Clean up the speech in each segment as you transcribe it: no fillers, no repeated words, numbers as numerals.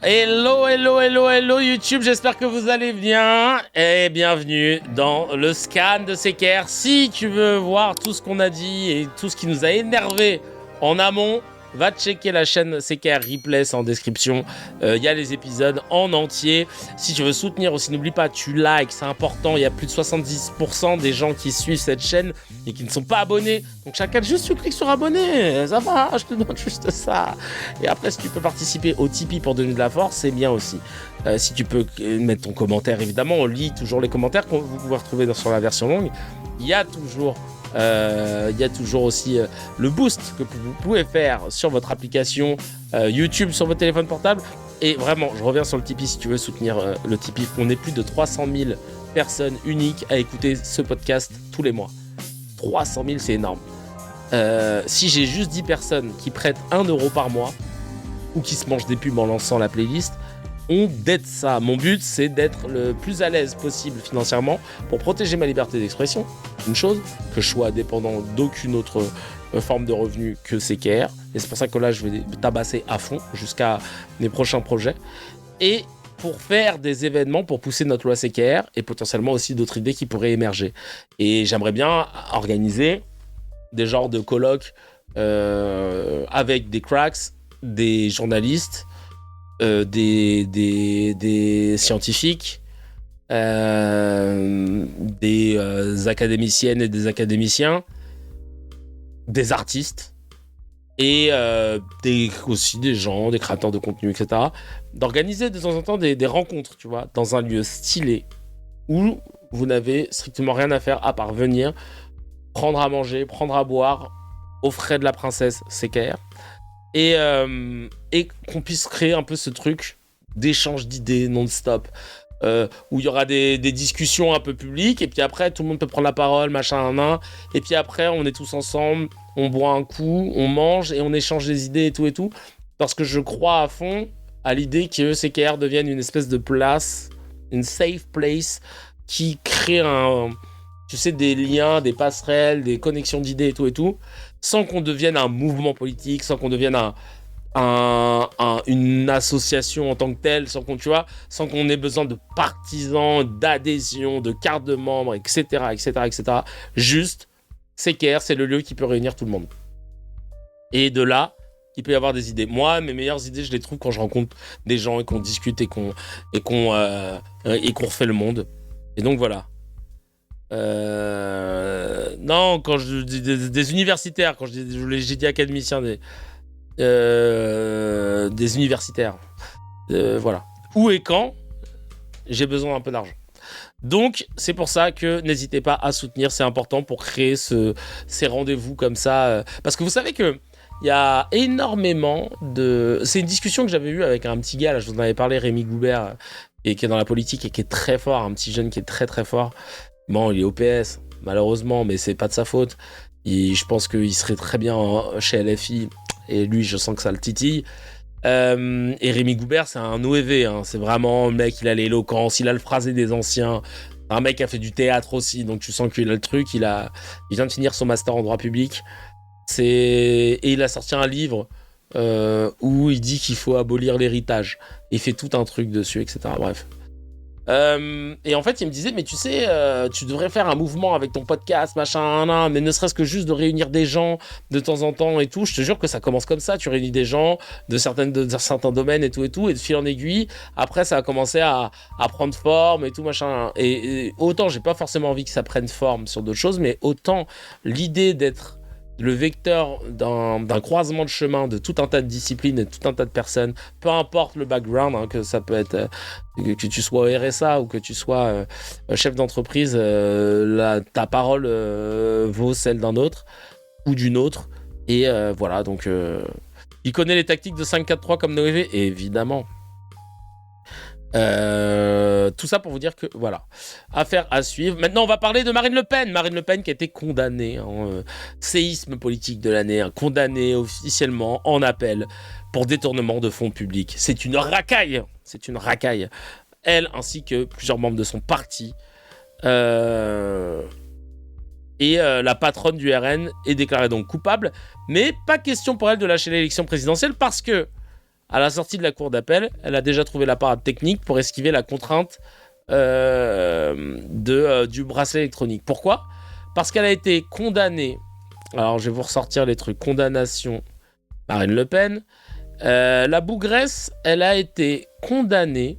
Hello, hello, hello, hello YouTube, j'espère que vous allez bien et bienvenue dans le scan de Seker. Si tu veux voir tout ce qu'on a dit et tout ce qui nous a énervé en amont, va checker la chaîne Seker Replay, c'est en description. Il y a les épisodes en entier. Si tu veux soutenir aussi, n'oublie pas, tu likes, c'est important. Il y a plus de 70% des gens qui suivent cette chaîne et qui ne sont pas abonnés. Donc chacun, juste tu cliques sur abonner, ça va, je te demande juste ça. Et après, si tu peux participer au Tipeee pour donner de la force, c'est bien aussi. Si tu peux mettre ton commentaire, évidemment, on lit toujours les commentaires que vous pouvez retrouver sur la version longue. Il y a toujours aussi le boost que vous pouvez faire sur votre application YouTube, sur votre téléphone portable. Et vraiment, je reviens sur le Tipeee si tu veux soutenir le Tipeee. On est plus de 300 000 personnes uniques à écouter ce podcast tous les mois. 300 000, c'est énorme. Si j'ai juste 10 personnes qui prêtent 1 euro par mois ou qui se mangent des pubs en lançant la playlist, on dette ça. Mon but, c'est d'être le plus à l'aise possible financièrement pour protéger ma liberté d'expression. Une chose, que je sois dépendant d'aucune autre forme de revenu que Seker. Et c'est pour ça que là, je vais tabasser à fond jusqu'à mes prochains projets. Et pour faire des événements, pour pousser notre loi Seker et potentiellement aussi d'autres idées qui pourraient émerger. Et j'aimerais bien organiser des genres de colloques avec des cracks, des journalistes, des scientifiques, des académiciennes et des académiciens, des artistes et aussi des gens, des créateurs de contenu, etc. D'organiser de temps en temps des rencontres, tu vois, dans un lieu stylé où vous n'avez strictement rien à faire à part venir, prendre à manger, prendre à boire aux frais de la princesse Seker. Et qu'on puisse créer un peu ce truc d'échange d'idées non-stop, où il y aura des discussions un peu publiques, et puis après, tout le monde peut prendre la parole, machin, et puis après, on est tous ensemble, on boit un coup, on mange, et on échange des idées et tout, parce que je crois à fond à l'idée que CKR devienne une espèce de place, une safe place, qui crée des liens, des passerelles, des connexions d'idées et tout, sans qu'on devienne un mouvement politique, sans qu'on devienne une association en tant que telle, sans qu'on ait besoin de partisans, d'adhésion, de cartes de membres, etc. Juste, Seker, c'est le lieu qui peut réunir tout le monde. Et de là, il peut y avoir des idées. Moi, mes meilleures idées, je les trouve quand je rencontre des gens et qu'on discute et qu'on refait le monde. Et donc voilà. Non, quand je dis des universitaires, quand j'ai dit académiciens, des universitaires, voilà. Où et quand j'ai besoin un peu d'argent. Donc c'est pour ça que n'hésitez pas à soutenir, c'est important pour créer ces rendez-vous comme ça, parce que vous savez que il y a énormément de... C'est une discussion que j'avais eue avec un petit gars, là, je vous en avais parlé, Rémi Goubert, et qui est dans la politique et qui est très fort, un petit jeune qui est très très fort. Bon, il est au PS, malheureusement, mais c'est pas de sa faute. Je pense qu'il serait très bien chez LFI, et lui, je sens que ça le titille. Et Rémi Goubert, c'est un OEV, hein. C'est vraiment le mec, il a l'éloquence, il a le phrasé des anciens. Un mec qui a fait du théâtre aussi, donc tu sens qu'il a le truc. Il vient de finir son master en droit public. Et il a sorti un livre où il dit qu'il faut abolir l'héritage. Il fait tout un truc dessus, etc. Bref. Et en fait, il me disait, mais tu sais, tu devrais faire un mouvement avec ton podcast, machin, mais ne serait-ce que juste de réunir des gens de temps en temps et tout. Je te jure que ça commence comme ça. Tu réunis des gens de certains domaines et tout, et de fil en aiguille, après, ça a commencé à prendre forme et tout, machin. Et autant, j'ai pas forcément envie que ça prenne forme sur d'autres choses, mais autant l'idée d'être le vecteur d'un croisement de chemin de tout un tas de disciplines et de tout un tas de personnes, peu importe le background, hein, que ça peut être que tu sois au RSA ou que tu sois chef d'entreprise, ta parole vaut celle d'un autre ou d'une autre, et voilà, donc il connaît les tactiques de 5-4-3 comme Noévé, évidemment. Tout ça pour vous dire que voilà, affaire à suivre. Maintenant, on va parler de Marine Le Pen. Marine Le Pen qui a été condamnée, séisme politique de l'année, condamnée officiellement en appel pour détournement de fonds publics. C'est une racaille. Elle ainsi que plusieurs membres de son parti. Et la patronne du RN est déclarée donc coupable. Mais pas question pour elle de lâcher l'élection présidentielle parce que à la sortie de la cour d'appel, elle a déjà trouvé la parade technique pour esquiver la contrainte du bracelet électronique. Pourquoi ? Parce qu'elle a été condamnée. Alors, je vais vous ressortir les trucs. Condamnation Marine Le Pen. La bougresse, elle a été condamnée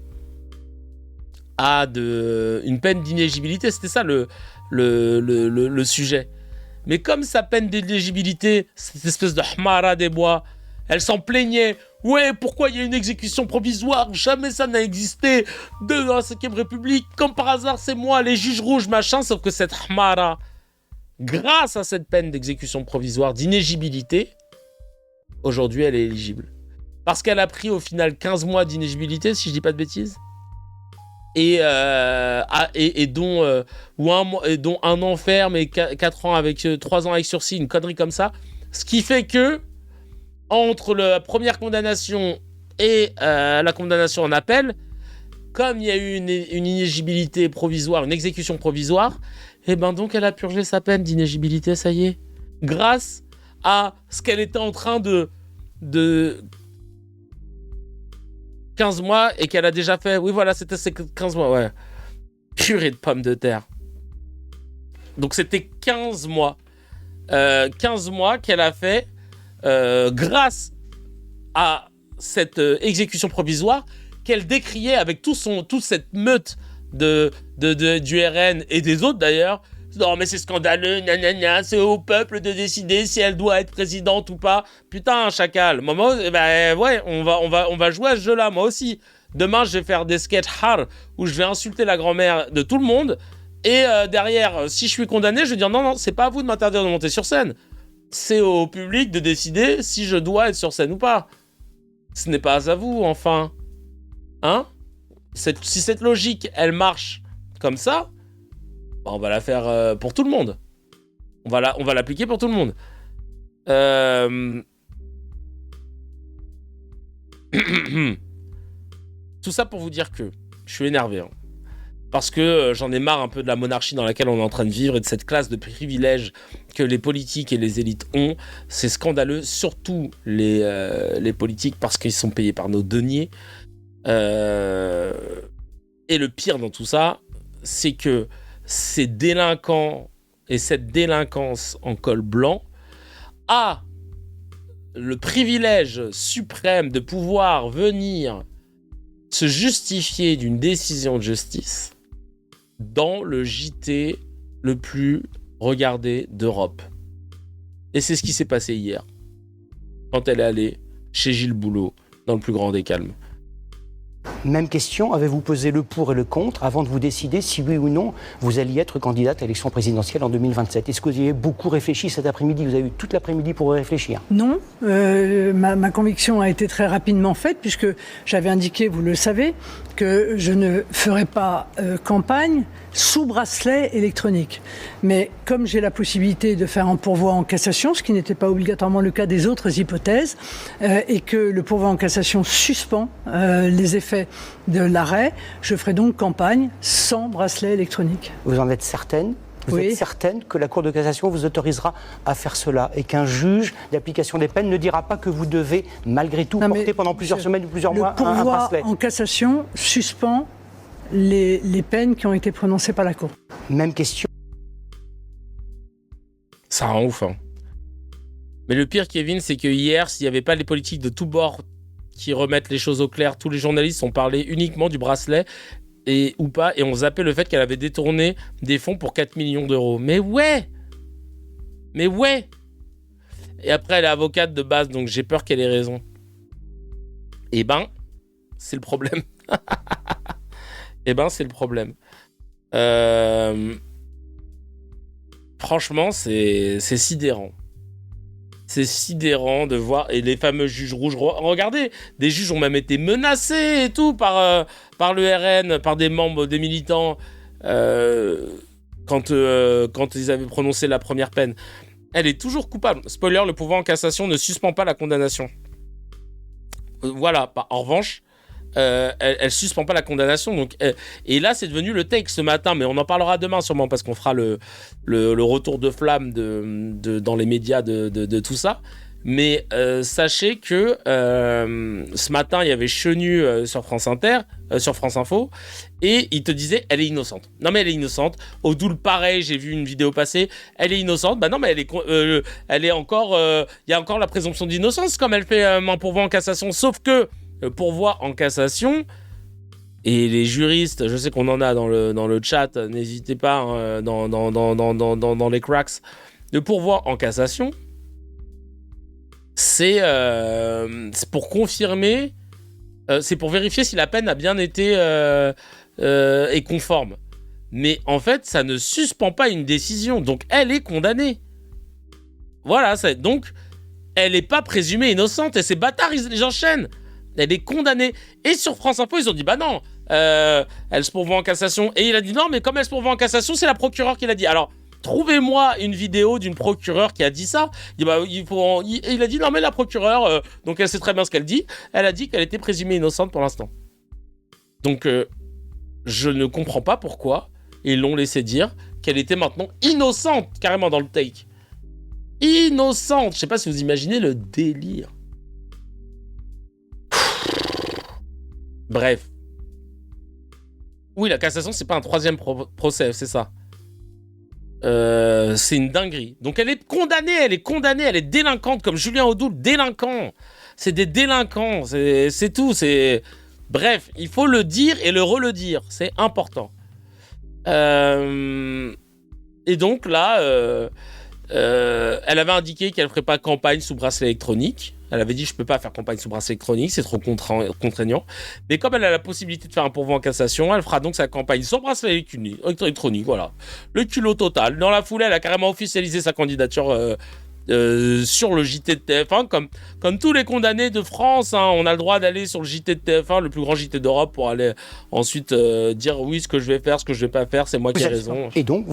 à une peine d'inéligibilité. C'était ça le sujet. Mais comme sa peine d'inéligibilité, cette espèce de hmara des bois, elle s'en plaignait. Ouais, pourquoi il y a une exécution provisoire ? Jamais ça n'a existé dans la 5ème République. Comme par hasard, c'est moi, les juges rouges, machin. Sauf que cette hmara, grâce à cette peine d'exécution provisoire, d'inéligibilité, aujourd'hui, elle est éligible. Parce qu'elle a pris au final 15 mois d'inéligibilité, si je dis pas de bêtises. Dont un an ferme et 4 ans avec 3 ans avec sursis, une connerie comme ça. Ce qui fait que, entre la première condamnation et la condamnation en appel, comme il y a eu une inéligibilité provisoire, une exécution provisoire, et ben donc elle a purgé sa peine d'inéligibilité, ça y est. Grâce à ce qu'elle était en train de 15 mois et qu'elle a déjà fait. Oui, voilà, c'était ces 15 mois, ouais. Purée de pommes de terre. Donc, c'était 15 mois. 15 mois qu'elle a fait grâce à cette exécution provisoire qu'elle décriait avec toute cette meute du RN et des autres, d'ailleurs. Non, mais c'est scandaleux, nanana, c'est au peuple de décider si elle doit être présidente ou pas. Putain, chacal. Moi, ouais, on va jouer à ce jeu-là, moi aussi. Demain, je vais faire des sketchs hard où je vais insulter la grand-mère de tout le monde. Et derrière, si je suis condamné, je vais dire non, c'est pas à vous de m'interdire de monter sur scène. C'est au public de décider si je dois être sur scène ou pas. Ce n'est pas à vous, enfin. Hein ? Si cette logique, elle marche comme ça, on va la faire pour tout le monde. On va l'appliquer pour tout le monde. Tout ça pour vous dire que je suis énervé. Hein. Parce que j'en ai marre un peu de la monarchie dans laquelle on est en train de vivre et de cette classe de privilèges que les politiques et les élites ont. C'est scandaleux, surtout les politiques, parce qu'ils sont payés par nos deniers. Et le pire dans tout ça, c'est que ces délinquants et cette délinquance en col blanc a le privilège suprême de pouvoir venir se justifier d'une décision de justice dans le JT le plus regardé d'Europe. Et c'est ce qui s'est passé hier, quand elle est allée chez Gilles Boulot, dans le plus grand des calmes. Même question, avez-vous pesé le pour et le contre avant de vous décider si oui ou non vous alliez être candidate à l'élection présidentielle en 2027 ? Est-ce que vous y avez beaucoup réfléchi cet après-midi ? Vous avez eu toute l'après-midi pour y réfléchir ? Non, ma conviction a été très rapidement faite puisque j'avais indiqué, vous le savez, que je ne ferai pas campagne sous bracelet électronique. Mais comme j'ai la possibilité de faire un pourvoi en cassation, ce qui n'était pas obligatoirement le cas des autres hypothèses, et que le pourvoi en cassation suspend les effets de l'arrêt, je ferai donc campagne sans bracelet électronique. Vous en êtes certaine ? Vous êtes certaine que la Cour de cassation vous autorisera à faire cela et qu'un juge d'application des peines ne dira pas que vous devez malgré tout porter pendant plusieurs semaines ou plusieurs mois un bracelet ? Le pourvoi en cassation suspend les peines qui ont été prononcées par la Cour. Même question. Ça rend ouf, hein. Mais le pire, Kevin, c'est que hier, s'il n'y avait pas les politiques de tous bords qui remettent les choses au clair, tous les journalistes ont parlé uniquement du bracelet ou pas, et on zappait le fait qu'elle avait détourné des fonds pour 4 millions d'euros. Mais ouais. Et après, elle est avocate de base, donc j'ai peur qu'elle ait raison. Eh ben, c'est le problème. Franchement, c'est sidérant. C'est sidérant de voir. Et les fameux juges rouges. Regardez, des juges ont même été menacés et tout par le RN, par des membres, des militants, quand ils avaient prononcé la première peine. Elle est toujours coupable. Spoiler, le pouvoir en cassation ne suspend pas la condamnation. Voilà. En revanche, elle suspend pas la condamnation. Donc, et là, c'est devenu le take ce matin, mais on en parlera demain sûrement parce qu'on fera le retour de flamme dans les médias de tout ça. Mais sachez que ce matin, il y avait Chenu sur France Inter, sur France Info, et il te disait, elle est innocente. Non mais elle est innocente. Odoul, pareil, j'ai vu une vidéo passer, elle est innocente. Bah non mais elle est encore, il y a encore la présomption d'innocence comme elle fait un pourvoi en cassation. Sauf que pourvoi en cassation, et les juristes, je sais qu'on en a dans le chat, n'hésitez pas hein, dans les cracks, le pourvoi en cassation, c'est pour confirmer, c'est pour vérifier si la peine a bien été est conforme. Mais en fait, ça ne suspend pas une décision, donc elle est condamnée. Voilà, donc elle n'est pas présumée innocente, et ces bâtards, ils enchaînent. Elle est condamnée. Et sur France Info, ils ont dit, bah non, elle se pourvoit en cassation. Et il a dit, non, mais comme elle se pourvoit en cassation, c'est la procureure qui l'a dit. Alors, trouvez-moi une vidéo d'une procureure qui a dit ça. Il a dit, non, mais la procureure, donc elle sait très bien ce qu'elle dit. Elle a dit qu'elle était présumée innocente pour l'instant. Donc, je ne comprends pas pourquoi ils l'ont laissé dire qu'elle était maintenant innocente, carrément dans le take. Innocente. Je sais pas si vous imaginez le délire. Bref. Oui, la cassation, c'est pas un troisième procès, c'est ça. C'est une dinguerie. Donc elle est condamnée, elle est délinquante, comme Julien Odoul, délinquant. C'est des délinquants, c'est tout. Bref, il faut le dire et le redire, c'est important. Et donc là, elle avait indiqué qu'elle ne ferait pas campagne sous bracelet électronique. Elle avait dit, je ne peux pas faire campagne sous bracelet électronique, c'est trop contraignant. Mais comme elle a la possibilité de faire un pourvoi en cassation, elle fera donc sa campagne sans bracelet électronique, voilà. Le culot total. Dans la foulée, elle a carrément officialisé sa candidature sur le JT de TF1, comme tous les condamnés de France. Hein, on a le droit d'aller sur le JT de TF1, le plus grand JT d'Europe, pour aller ensuite dire oui, ce que je vais faire, ce que je ne vais pas faire, c'est moi qui ai raison. Et donc,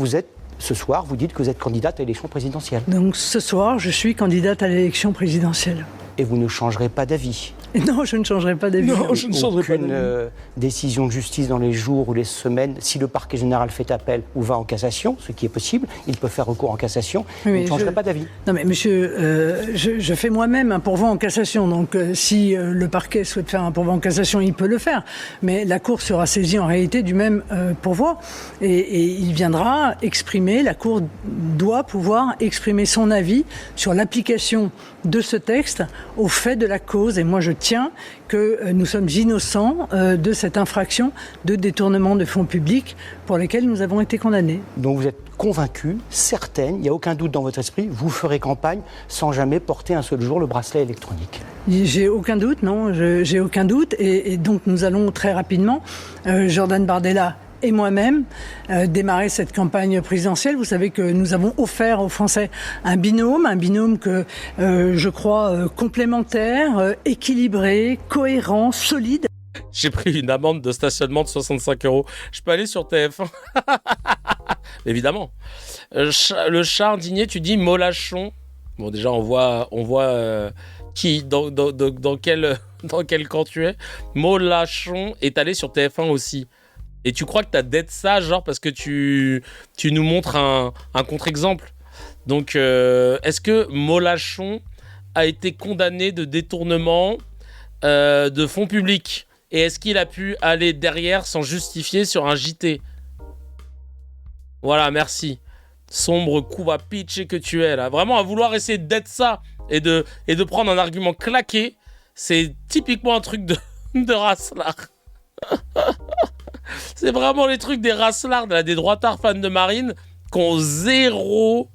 ce soir, vous dites que vous êtes candidate à l'élection présidentielle. Donc ce soir, je suis candidate à l'élection présidentielle. Et vous ne changerez pas d'avis? Non, je ne changerai pas d'avis. Non, je ne changerai pas d'avis. Décision de justice dans les jours ou les semaines, si le parquet général fait appel ou va en cassation, ce qui est possible, il peut faire recours en cassation, vous ne changerez pas d'avis? Non mais monsieur, je fais moi-même un pourvoi en cassation, donc si le parquet souhaite faire un pourvoi en cassation, il peut le faire. Mais la Cour sera saisie en réalité du même pourvoi et il viendra exprimer, la Cour doit pouvoir exprimer son avis sur l'application de ce texte au fait de la cause. Et moi, je tiens que nous sommes innocents de cette infraction de détournement de fonds publics pour lesquels nous avons été condamnés. Donc vous êtes convaincue, certaine, il n'y a aucun doute dans votre esprit, vous ferez campagne sans jamais porter un seul jour le bracelet électronique? J'ai aucun doute, non, j'ai aucun doute. Et donc nous allons très rapidement, Jordan Bardella et moi-même, démarrer cette campagne présidentielle. Vous savez que nous avons offert aux Français un binôme que je crois complémentaire, équilibré, cohérent, solide. J'ai pris une amende de stationnement de 65 €. Je peux aller sur TF1? Évidemment. Le chat indigné, tu dis Molachon. Bon, déjà, on voit qui, dans quel camp tu es. Molachon est allé sur TF1 aussi. Et tu crois que t'as d'être ça, genre, parce que tu nous montres un contre-exemple. Donc, est-ce que Molachon a été condamné de détournement de fonds publics? Et est-ce qu'il a pu aller derrière sans justifier sur un JT? Voilà, merci. Sombre coup à pitcher que tu es, là. Vraiment, à vouloir essayer d'être ça et de prendre un argument claqué, c'est typiquement un truc de racelard. C'est vraiment les trucs des racelards, des droitards fans de Marine, qui ont zéro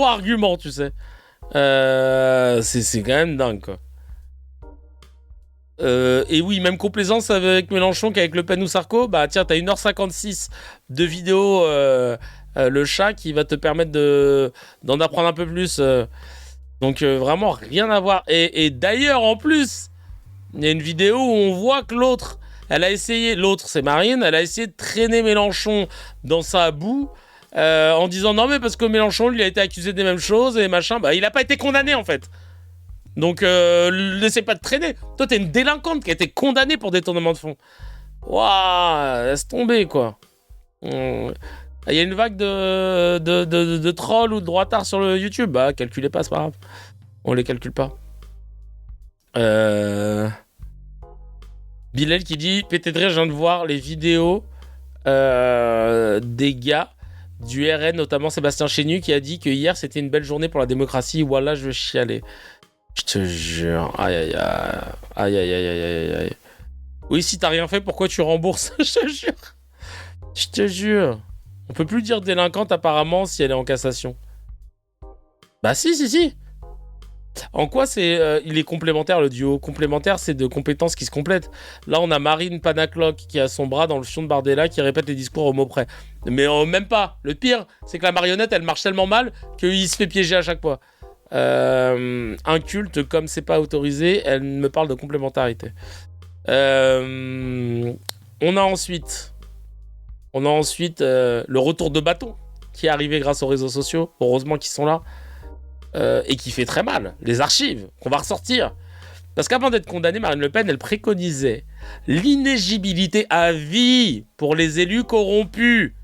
argument, tu sais. C'est quand même dingue, quoi. Et oui, même complaisance avec Mélenchon qu'avec Le Pen ou Sarko. Bah tiens, t'as 1h56 de vidéo, le chat, qui va te permettre d'en apprendre un peu plus. Donc vraiment rien à voir. Et d'ailleurs, en plus, il y a une vidéo où on voit que l'autre, c'est Marine, elle a essayé de traîner Mélenchon dans sa boue en disant non mais parce que Mélenchon, lui, a été accusé des mêmes choses et machin. Bah il a pas été condamné en fait. Donc laissez pas de traîner. Toi t'es une délinquante qui a été condamnée pour détournement de fonds. Waouh, laisse tomber quoi. Il y a une vague de trolls ou de droitards sur le YouTube. Bah, calculez pas, c'est pas grave. On les calcule pas. Bilal qui dit PTD, je viens de voir les vidéos des gars du RN, notamment Sébastien Chenu, qui a dit que hier c'était une belle journée pour la démocratie. Voilà, je vais chialer. Je te jure. Aïe. Oui, si t'as rien fait, pourquoi tu rembourses? Je te jure. On peut plus dire délinquante apparemment si elle est en cassation. Bah si. En quoi il est complémentaire, le duo? Complémentaire, c'est de compétences qui se complètent. Là, on a Marine Panacloc qui a son bras dans le fion de Bardella qui répète les discours au mot près. Mais même pas. Le pire, c'est que la marionnette, elle marche tellement mal qu'il se fait piéger à chaque fois. Inculte, comme c'est pas autorisé, elle me parle de complémentarité. On a ensuite le retour de bâton qui est arrivé grâce aux réseaux sociaux. Heureusement qu'ils sont là. Et qui fait très mal, les archives qu'on va ressortir. Parce qu'avant d'être condamnée, Marine Le Pen, elle préconisait l'inéligibilité à vie pour les élus corrompus.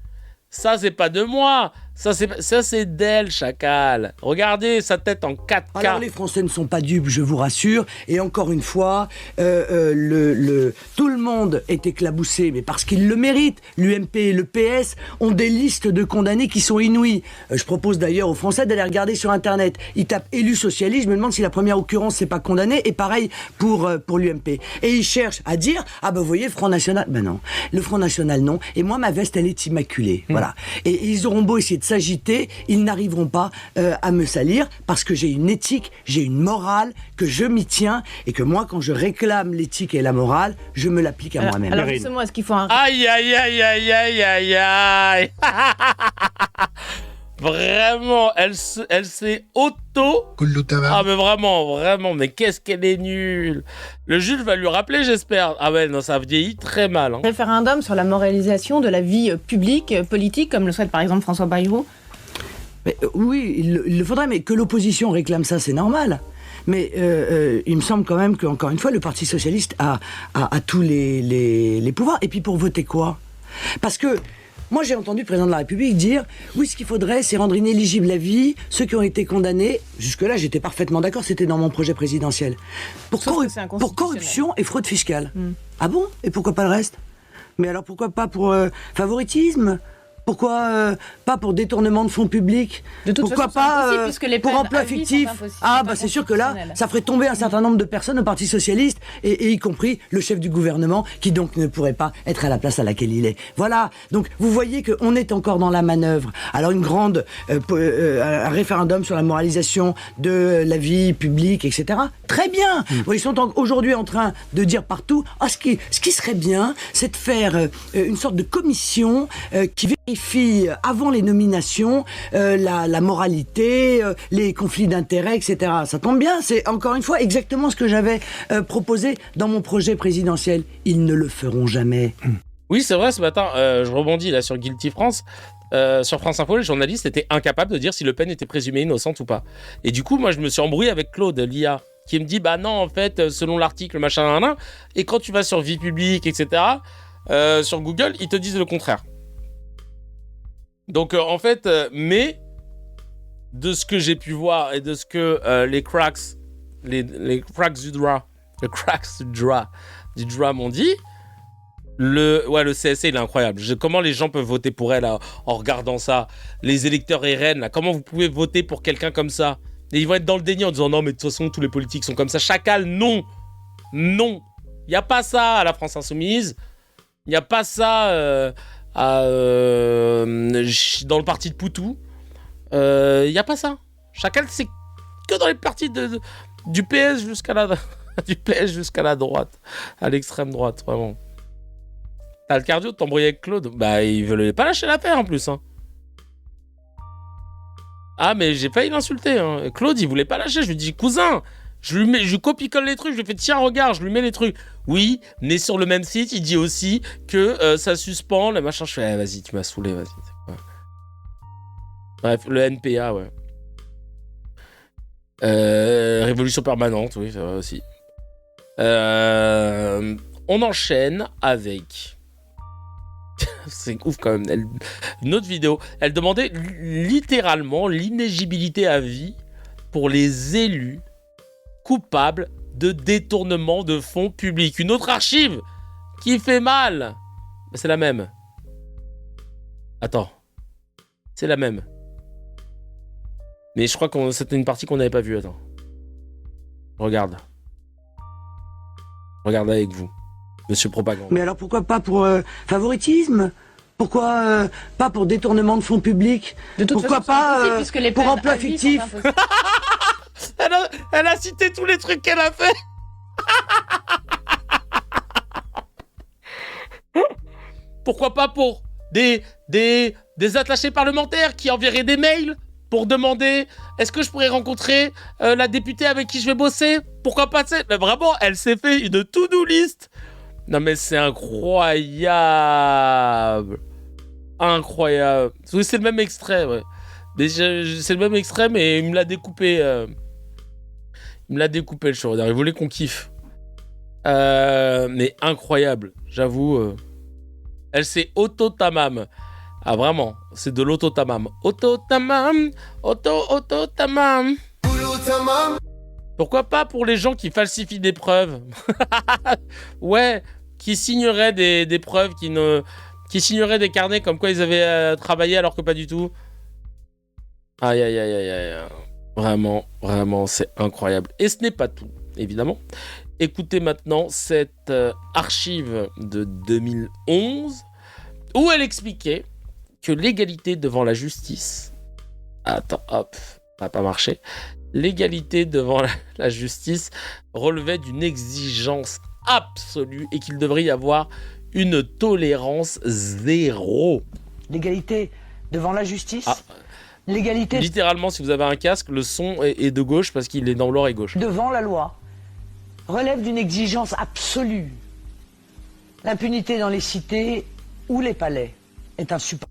Ça, c'est pas de moi. Ça, c'est d'elle, chacal. Regardez sa tête en 4K. Alors, les Français ne sont pas dupes, je vous rassure. Et encore une fois, tout le monde est éclaboussé, mais parce qu'ils le méritent. L'UMP et le PS ont des listes de condamnés qui sont inouïes. Je propose d'ailleurs aux Français d'aller regarder sur Internet. Ils tapent élu socialiste. Je me demande si la première occurrence, c'est pas condamné. Et pareil pour l'UMP. Et ils cherchent à dire, vous voyez, Front National. Ben non. Le Front National, non. Et moi, ma veste, elle est immaculée. Voilà. Et ils auront beau essayer de s'agiter, ils n'arriveront pas à me salir parce que j'ai une éthique, j'ai une morale, que je m'y tiens et que moi, quand je réclame l'éthique et la morale, je me l'applique à moi-même. Alors justement, est-ce qu'il faut un... Aïe. Vraiment, elle s'est auto... Ah mais vraiment, mais qu'est-ce qu'elle est nulle. Le juge va lui rappeler, j'espère. Ah ouais, non, ça vieillit très mal. Référendum sur la moralisation de la vie publique, politique, comme le souhaite par exemple François Bayrou. Mais, oui, il le faudrait, mais que l'opposition réclame ça, c'est normal. Mais il me semble quand même qu'encore une fois, le Parti Socialiste a tous les pouvoirs. Et puis pour voter quoi? Parce que moi, j'ai entendu le président de la République dire « Oui, ce qu'il faudrait, c'est rendre inéligible la vie, ceux qui ont été condamnés. » Jusque-là, j'étais parfaitement d'accord, c'était dans mon projet présidentiel. Pour corruption et fraude fiscale. Ah bon? Et pourquoi pas le reste? Mais alors pourquoi pas pour favoritisme? Pourquoi pas pour détournement de fonds publics? Pourquoi pas pour emploi fictif? C'est sûr que là, ça ferait tomber un certain nombre de personnes au Parti Socialiste, et y compris le chef du gouvernement, qui donc ne pourrait pas être à la place à laquelle il est. Voilà, donc vous voyez qu'on est encore dans la manœuvre. Alors un référendum sur la moralisation de la vie publique, etc. Très bien. Ils sont aujourd'hui en train de dire partout, ce qui serait bien, c'est de faire une sorte de commission qui vérifie avant les nominations la moralité, les conflits d'intérêts, etc. Ça tombe bien, c'est encore une fois exactement ce que j'avais proposé dans mon projet présidentiel. Ils ne le feront jamais. Oui, c'est vrai, ce matin, je rebondis là sur Guilty France. Sur France Info, les journalistes étaient incapables de dire si Le Pen était présumée innocente ou pas. Et du coup, moi, je me suis embrouillé avec Claude, l'IA, qui me dit, non, en fait, selon l'article, machin, et quand tu vas sur Vie publique, etc., sur Google, ils te disent le contraire. Donc, en fait, mais de ce que j'ai pu voir et de ce que les cracks du DRA m'ont dit, le CSC, il est incroyable. Comment les gens peuvent voter pour elle en regardant ça? Les électeurs RN, là, comment vous pouvez voter pour quelqu'un comme ça? Et ils vont être dans le déni en disant non, mais de toute façon, tous les politiques sont comme ça. Chacal, non. Il n'y a pas ça à la France Insoumise. Il n'y a pas ça dans le parti de Poutou. Il n'y a pas ça. Chacal, c'est que dans les partis du PS jusqu'à la droite, à l'extrême droite, vraiment. T'as le cardio de t'embrouiller avec Claude. Il veut pas lâcher l'affaire en plus. Ah, mais j'ai failli l'insulter. Claude, il voulait pas lâcher. Je lui dis, cousin, je lui copie-colle les trucs. Je lui fais, tiens, regarde, je lui mets les trucs. Oui, mais sur le même site, il dit aussi que ça suspend le machin. Je fais, vas-y, tu m'as saoulé, vas-y. Bref, le NPA, ouais. Révolution permanente, oui, ça va aussi. On enchaîne avec... C'est ouf quand même. Une autre vidéo, elle demandait littéralement l'inéligibilité à vie pour les élus coupables de détournement de fonds publics. Une autre archive qui fait mal. C'est la même. Attends. C'est la même. Mais je crois que c'était une partie qu'on n'avait pas vue. Attends. Regarde. Regarde avec vous. Monsieur Propagande. Mais alors pourquoi pas pour favoritisme? Pourquoi pas pour détournement de fonds publics? De toute Pourquoi façon, pas c'est impossible, puisque les pour peines emploi à vie sont fictif? impossibles. Elle a cité tous les trucs qu'elle a fait. Pourquoi pas pour des attachés parlementaires qui enverraient des mails pour demander est-ce que je pourrais rencontrer la députée avec qui je vais bosser? Pourquoi pas? Vraiment, elle s'est fait une to-do list. Non mais c'est incroyable. Incroyable. Oui, c'est le même extrait, ouais. Mais c'est le même extrait, mais il me l'a découpé. Il me l'a découpé le show. Il voulait qu'on kiffe. Mais incroyable, j'avoue. Elle s'est auto-tamam. Ah vraiment, c'est de l'auto-tamam. Auto-tamam, auto-tamam. Pourquoi pas pour les gens qui falsifient des preuves? Ouais, qui signeraient des preuves, qui signeraient des carnets comme quoi ils avaient travaillé alors que pas du tout. Aïe, aïe, aïe, aïe, aïe. Vraiment, vraiment, c'est incroyable. Et ce n'est pas tout, évidemment. Écoutez maintenant cette archive de 2011 où elle expliquait que l'égalité devant la justice... Attends, hop, ça n'a pas marché. L'égalité devant la justice relevait d'une exigence absolue et qu'il devrait y avoir une tolérance zéro. L'égalité devant la justice, Ah. l'égalité Littéralement, si vous avez un casque, le son est de gauche parce qu'il est dans l'oreille gauche. devant la loi relève d'une exigence absolue. L'impunité dans les cités ou les palais est insupportable.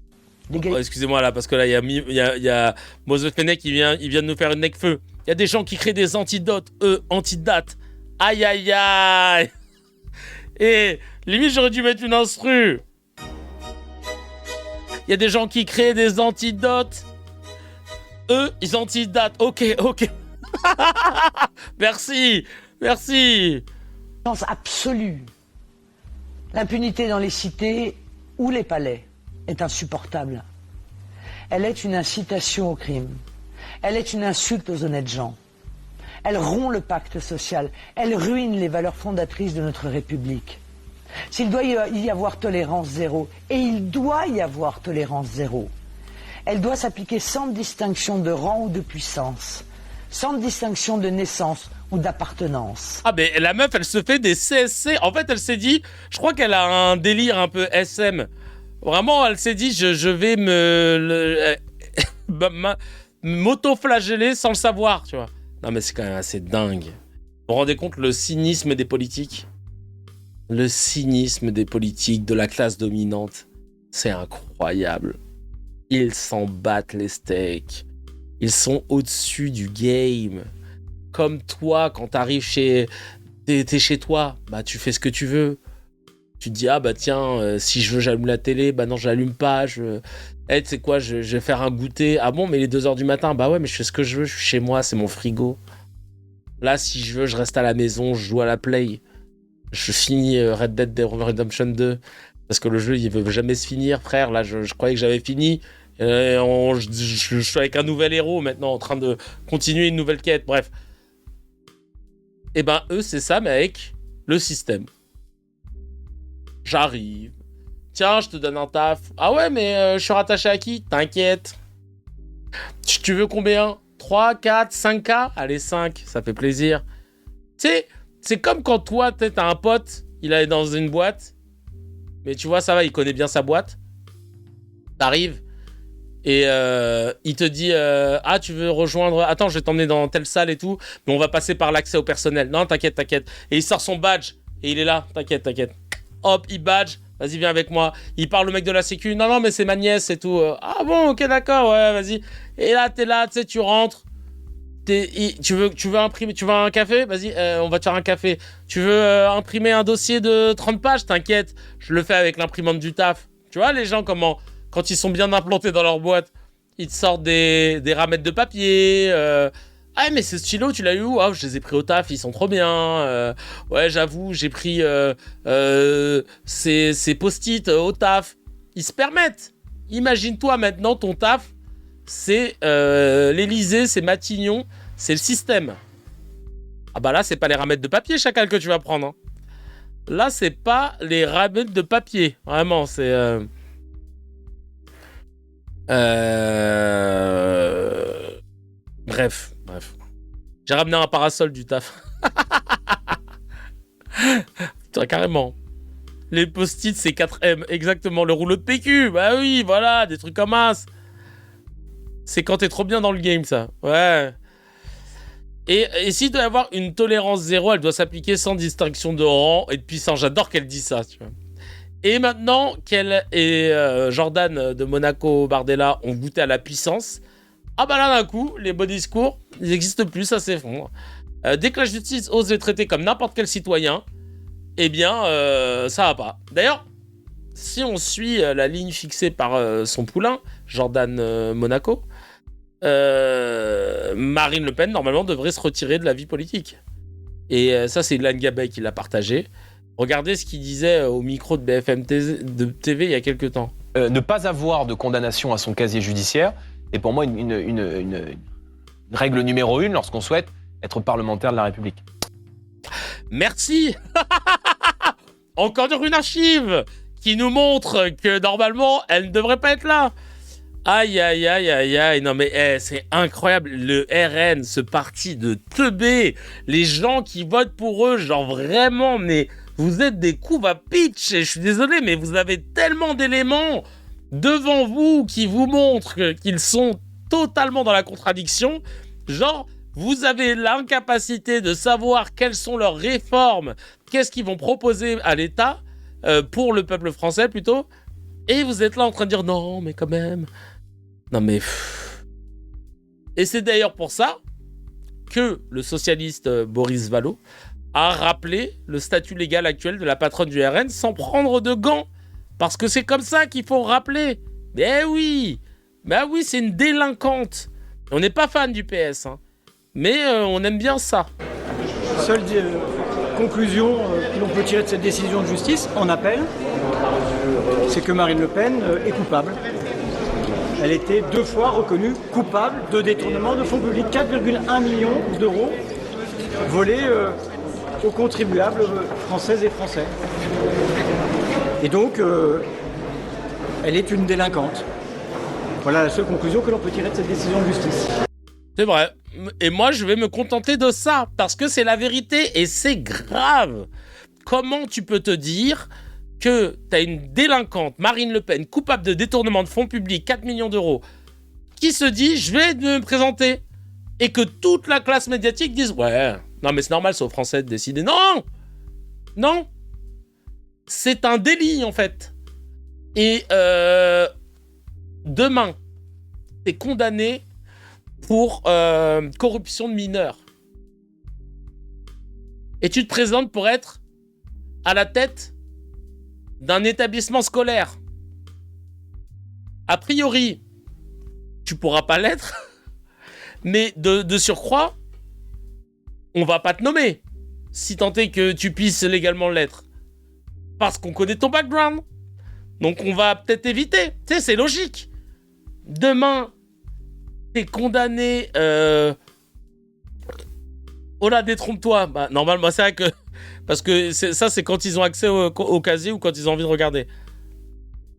Oh, excusez-moi là, parce que là, il y a Moses Fenech qui vient de nous faire une necfeu. Il y a des gens qui créent des antidotes, antidates. Aïe, aïe, aïe. Et limite, j'aurais dû mettre une instru. Il y a des gens qui créent des antidotes. Ils antidatent. Ok. Merci. Exigence absolue. L'impunité dans les cités ou les palais est insupportable. Elle est une incitation au crime. Elle est une insulte aux honnêtes gens. Elle rompt le pacte social. Elle ruine les valeurs fondatrices de notre République. S'il doit y avoir tolérance zéro, et il doit y avoir tolérance zéro, elle doit s'appliquer sans distinction de rang ou de puissance, sans distinction de naissance ou d'appartenance. Ah, mais la meuf, elle se fait des CSC. En fait, elle s'est dit, je crois qu'elle a un délire un peu SM. Vraiment, elle s'est dit, je vais m'auto-flageller sans le savoir, tu vois. Non, mais c'est quand même assez dingue. Vous vous rendez compte le cynisme des politiques? Le cynisme des politiques, de la classe dominante. C'est incroyable. Ils s'en battent les steaks. Ils sont au-dessus du game. Comme toi, quand t'arrives t'es chez toi, bah tu fais ce que tu veux. Tu te dis, ah bah tiens, si je veux, j'allume la télé. Bah non, je l'allume pas. Tu sais quoi, je vais faire un goûter. Ah bon, mais il est 2h du matin. Bah ouais, mais je fais ce que je veux. Je suis chez moi, c'est mon frigo. Là, si je veux, je reste à la maison, je joue à la Play. Je finis Red Dead Redemption 2. Parce que le jeu, il veut jamais se finir, frère. Là, je croyais que j'avais fini. Je suis avec un nouvel héros maintenant, en train de continuer une nouvelle quête. Bref. Et ben, eux, c'est ça, mais avec le système. J'arrive. Tiens, je te donne un taf. Ah ouais, mais je suis rattaché à qui? T'inquiète. Tu veux combien? 3, 4, 5K? Allez, 5, ça fait plaisir. Tu sais, c'est comme quand toi, t'as un pote, il est dans une boîte, mais tu vois, ça va, il connaît bien sa boîte. T'arrives, et il te dit ah, tu veux rejoindre... Attends, je vais t'emmener dans telle salle et tout, mais on va passer par l'accès au personnel. Non, t'inquiète. Et il sort son badge, et il est là, t'inquiète. Hop, il badge, vas-y, viens avec moi. Il parle au mec de la sécu, non, mais c'est ma nièce et tout. Ah bon, ok, d'accord, ouais, vas-y. Et là, t'es là, tu sais, tu rentres. Tu veux imprimer, tu veux un café? Vas-y, on va te faire un café. Tu veux imprimer un dossier de 30 pages? T'inquiète, je le fais avec l'imprimante du taf. Tu vois, les gens, comment, quand ils sont bien implantés dans leur boîte, ils te sortent des ramettes de papier. Ah, mais ces stylos, tu l'as eu où? Ah, je les ai pris au taf, ils sont trop bien. Ouais, j'avoue, j'ai pris ces post-it au taf. Ils se permettent. Imagine-toi maintenant, ton taf, c'est l'Élysée, c'est Matignon, c'est le système. Ah bah là, c'est pas les ramettes de papier, Chacal, que tu vas prendre. Hein. Là, c'est pas les ramettes de papier. Vraiment, c'est... Bref. J'ai ramené un parasol du taf. Putain, carrément. Les post-it, c'est 4M. Exactement, le rouleau de PQ. Bah oui, voilà, des trucs comme as. C'est quand t'es trop bien dans le game, ça. Ouais. Et s'il doit y avoir une tolérance zéro, elle doit s'appliquer sans distinction de rang et de puissance. J'adore qu'elle dise ça, tu vois. Et maintenant qu'elle et Jordan de Monaco Bardella ont goûté à la puissance, ah bah là d'un coup, les beaux discours, ils n'existent plus, ça s'effondre. Dès que la justice ose les traiter comme n'importe quel citoyen, eh bien, ça va pas. D'ailleurs, si on suit la ligne fixée par son poulain, Jordan Monaco, Marine Le Pen, normalement, devrait se retirer de la vie politique. Et ça, c'est Ilan Gabay qui l'a partagé. Regardez ce qu'il disait au micro de BFM TV il y a quelques temps. Ne pas avoir de condamnation à son casier judiciaire est pour moi une règle numéro 1 lorsqu'on souhaite être parlementaire de la République. Merci. Encore une archive qui nous montre que normalement, elle ne devrait pas être là. Aïe. Non mais c'est incroyable. Le RN, ce parti de teubés, les gens qui votent pour eux, genre vraiment, mais vous êtes des coups à pitch. Et je suis désolé, mais vous avez tellement d'éléments devant vous qui vous montrent qu'ils sont totalement dans la contradiction. Genre, vous avez l'incapacité de savoir quelles sont leurs réformes, qu'est-ce qu'ils vont proposer à l'État, pour le peuple français plutôt, et vous êtes là en train de dire non, mais quand même. Non mais... Et c'est d'ailleurs pour ça que le socialiste Boris Vallaud a rappelé le statut légal actuel de la patronne du RN sans prendre de gants. Parce que c'est comme ça qu'il faut rappeler. Mais oui, c'est une délinquante. On n'est pas fan du PS, hein. Mais on aime bien ça. Seule conclusion que l'on peut tirer de cette décision de justice, en appel, c'est que Marine Le Pen est coupable. Elle était 2 fois reconnue coupable de détournement de fonds publics. 4,1 millions d'euros volés aux contribuables françaises et français. Et donc, elle est une délinquante. Voilà la seule conclusion que l'on peut tirer de cette décision de justice. C'est vrai. Et moi, je vais me contenter de ça, parce que c'est la vérité et c'est grave. Comment tu peux te dire que t'as une délinquante, Marine Le Pen, coupable de détournement de fonds publics, 4 millions d'euros, qui se dit « je vais me présenter » et que toute la classe médiatique dise « ouais, non mais c'est normal, c'est aux Français de décider. » Non. C'est un délit, en fait. Et demain, t'es condamné pour corruption de mineurs. Et tu te présentes pour être à la tête d'un établissement scolaire. A priori, tu pourras pas l'être, mais de surcroît, on va pas te nommer, si tant est que tu puisses légalement l'être. Parce qu'on connaît ton background. Donc on va peut-être éviter. Tu sais, c'est logique. Demain, t'es condamné... Oh là, détrompe-toi. Bah, normalement, c'est vrai que... Parce que ça, c'est quand ils ont accès au casier ou quand ils ont envie de regarder.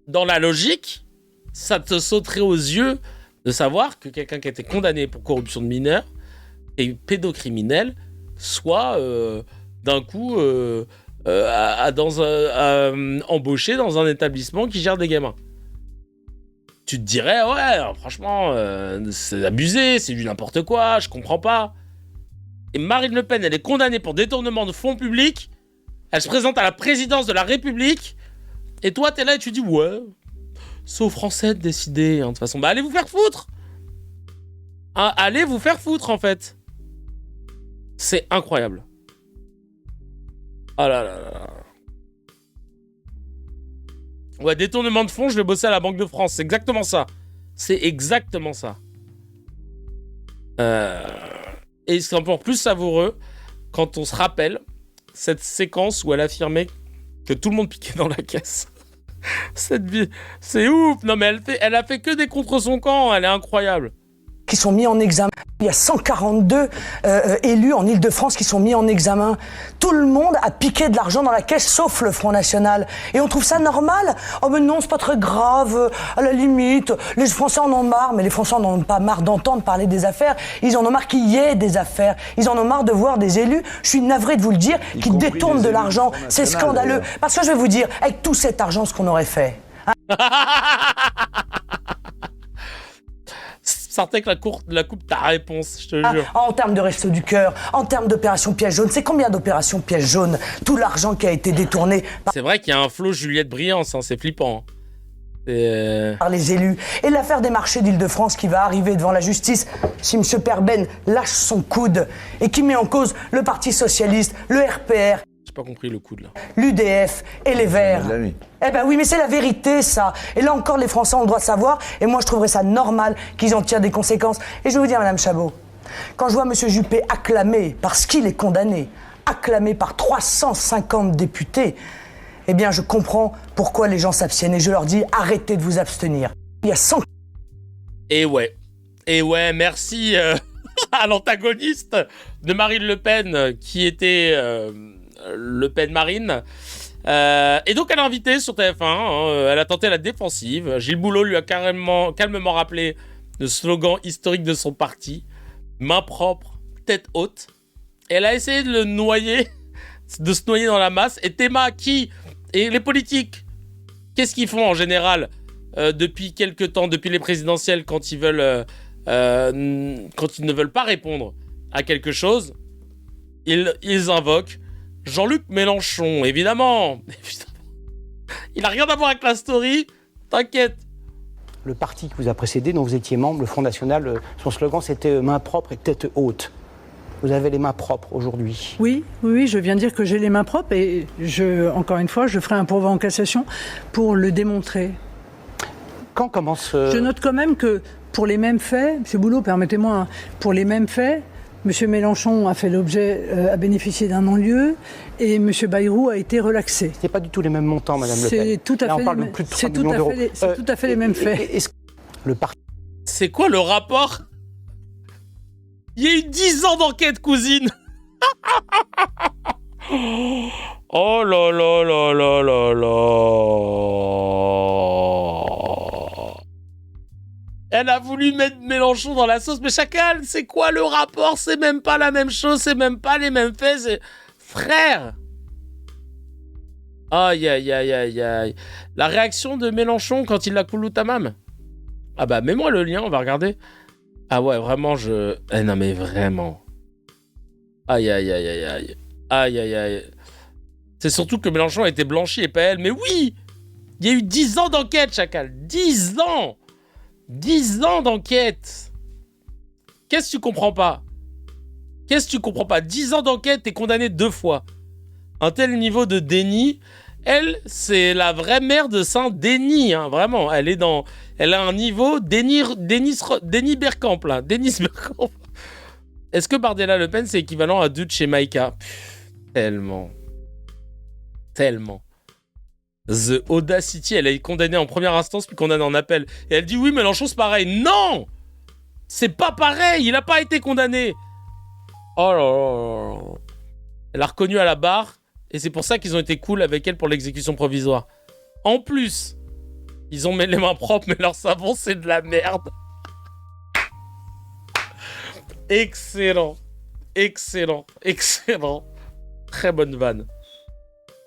Dans la logique, ça te sauterait aux yeux de savoir que quelqu'un qui a été condamné pour corruption de mineurs et pédocriminel soit d'un coup embauché dans un établissement qui gère des gamins. Tu te dirais, ouais, franchement, c'est abusé, c'est du n'importe quoi, je comprends pas. Et Marine Le Pen, elle est condamnée pour détournement de fonds publics. Elle se présente à la présidence de la République. Et toi, t'es là et tu dis, ouais, c'est aux Français de décider. Hein, de toute façon, bah allez vous faire foutre. Hein, allez vous faire foutre, en fait. C'est incroyable. Oh là là là. Ouais, détournement de fonds, je vais bosser à la Banque de France. C'est exactement ça. C'est exactement ça. Et c'est encore plus savoureux quand on se rappelle cette séquence où elle affirmait que tout le monde piquait dans la caisse. Cette vie, c'est ouf. Non mais elle a fait que des contre son camp. Elle est incroyable. Qui sont mis en examen. Il y a 142 élus en Ile-de-France qui sont mis en examen. Tout le monde a piqué de l'argent dans la caisse, sauf le Front National. Et on trouve ça normal? Oh mais non, c'est pas très grave, à la limite. Les Français en ont marre, mais les Français en ont pas marre d'entendre parler des affaires. Ils en ont marre qu'il y ait des affaires. Ils en ont marre de voir des élus, je suis navré de vous le dire, qui détournent de l'argent. C'est scandaleux. Parce que je vais vous dire, avec tout cet argent, ce qu'on aurait fait. Sortez avec la coupe ta réponse, je te jure. En termes de Resto du Cœur, en termes d'opération piège jaune, c'est combien d'opérations piège jaune? Tout l'argent qui a été détourné C'est vrai qu'il y a un flot Juliette Briance, hein, c'est flippant. Par les élus. Et l'affaire des marchés d'Île-de-France qui va arriver devant la justice si M. Perben lâche son coude et qui met en cause le Parti Socialiste, le RPR. J'ai pas compris le coude là. L'UDF et les Verts. Eh ben oui, mais c'est la vérité, ça. Et là encore, les Français ont le droit de savoir. Et moi, je trouverais ça normal qu'ils en tirent des conséquences. Et je vais vous dire, Madame Chabot, quand je vois M. Juppé acclamé parce qu'il est condamné, acclamé par 350 députés, eh bien, je comprends pourquoi les gens s'abstiennent. Et je leur dis, arrêtez de vous abstenir. Il y a 100... Et ouais, merci à l'antagoniste de Marine Le Pen, qui était Le Pen Marine. Et donc elle a invité sur TF1, elle a tenté la défensive. Gilles Boulot lui a calmement rappelé le slogan historique de son parti, main propre, tête haute. Et elle a essayé de le noyer, de se noyer dans la masse. Et Théma, et les politiques, qu'est-ce qu'ils font en général depuis quelques temps, depuis les présidentielles, quand ils ne veulent pas répondre à quelque chose, ils invoquent Jean-Luc Mélenchon, évidemment. Il n'a rien à voir avec la story, t'inquiète. Le parti qui vous a précédé, dont vous étiez membre, le Front National, son slogan c'était main propre et tête haute. Vous avez les mains propres aujourd'hui. Oui, je viens de dire que j'ai les mains propres et encore une fois, je ferai un pourvoi en cassation pour le démontrer. Quand commence... Je note quand même que pour les mêmes faits, M. Boulot, permettez-moi, pour les mêmes faits, M. Mélenchon a fait l'objet, a bénéficié d'un non-lieu et M. Bayrou a été relaxé. C'est pas du tout les mêmes montants, Madame Le Pen. C'est tout à Là, fait on parle de plus de 3 millions d'euros. C'est tout à fait les mêmes faits. Le parti... C'est quoi le rapport? Il y a eu 10 ans d'enquête, cousine. Oh là là là là là là. Elle a voulu mettre Mélenchon dans la sauce, mais chacal, c'est quoi le rapport? C'est même pas la même chose, c'est même pas les mêmes faits, c'est... Frère! Aïe, aïe, aïe, aïe, aïe. La réaction de Mélenchon quand il l'a coulé tamam. Ah bah, mets-moi le lien, on va regarder. Ah ouais, vraiment, non mais vraiment. Aïe, aïe, aïe, aïe, aïe. Aïe, aïe, aïe. C'est surtout que Mélenchon a été blanchi et pas elle. Mais oui! Il y a eu 10 ans d'enquête, chacal. 10 ans! 10 ans d'enquête! Qu'est-ce que tu comprends pas? 10 ans d'enquête, t'es condamné 2 fois. Un tel niveau de déni. Elle, c'est la vraie mère de Saint-Denis, hein, vraiment. Elle a un niveau Denis Bergkamp, là. Denis Bergkamp. Est-ce que Bardella Le Pen, c'est équivalent à Dude chez Maïka? Tellement. The Audacity, elle est condamnée en première instance, puis condamnée en appel. Et elle dit oui, Mélenchon, c'est pareil. Non! C'est pas pareil, il a pas été condamné. Oh là là là. Elle a reconnu à la barre. Et c'est pour ça qu'ils ont été cool avec elle pour l'exécution provisoire. En plus, ils ont mis les mains propres, mais leur savon, c'est de la merde. Excellent. Très bonne vanne.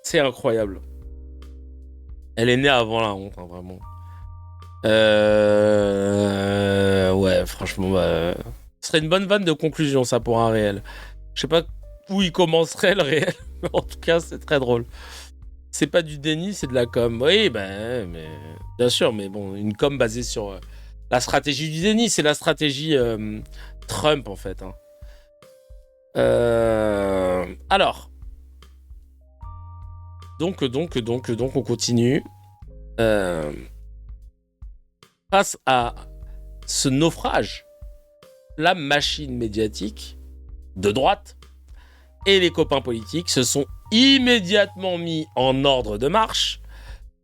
C'est incroyable. Elle est née avant la honte, hein, vraiment. Ouais, franchement, ce serait une bonne vanne de conclusion, ça, pour un réel. Je sais pas où il commencerait, le réel. Mais en tout cas, c'est très drôle. C'est pas du déni, c'est de la com. Oui, mais bien sûr, mais bon, une com basée sur la stratégie du déni, c'est la stratégie Trump, en fait. Hein. Alors. Donc, on continue. face à ce naufrage, la machine médiatique de droite et les copains politiques se sont immédiatement mis en ordre de marche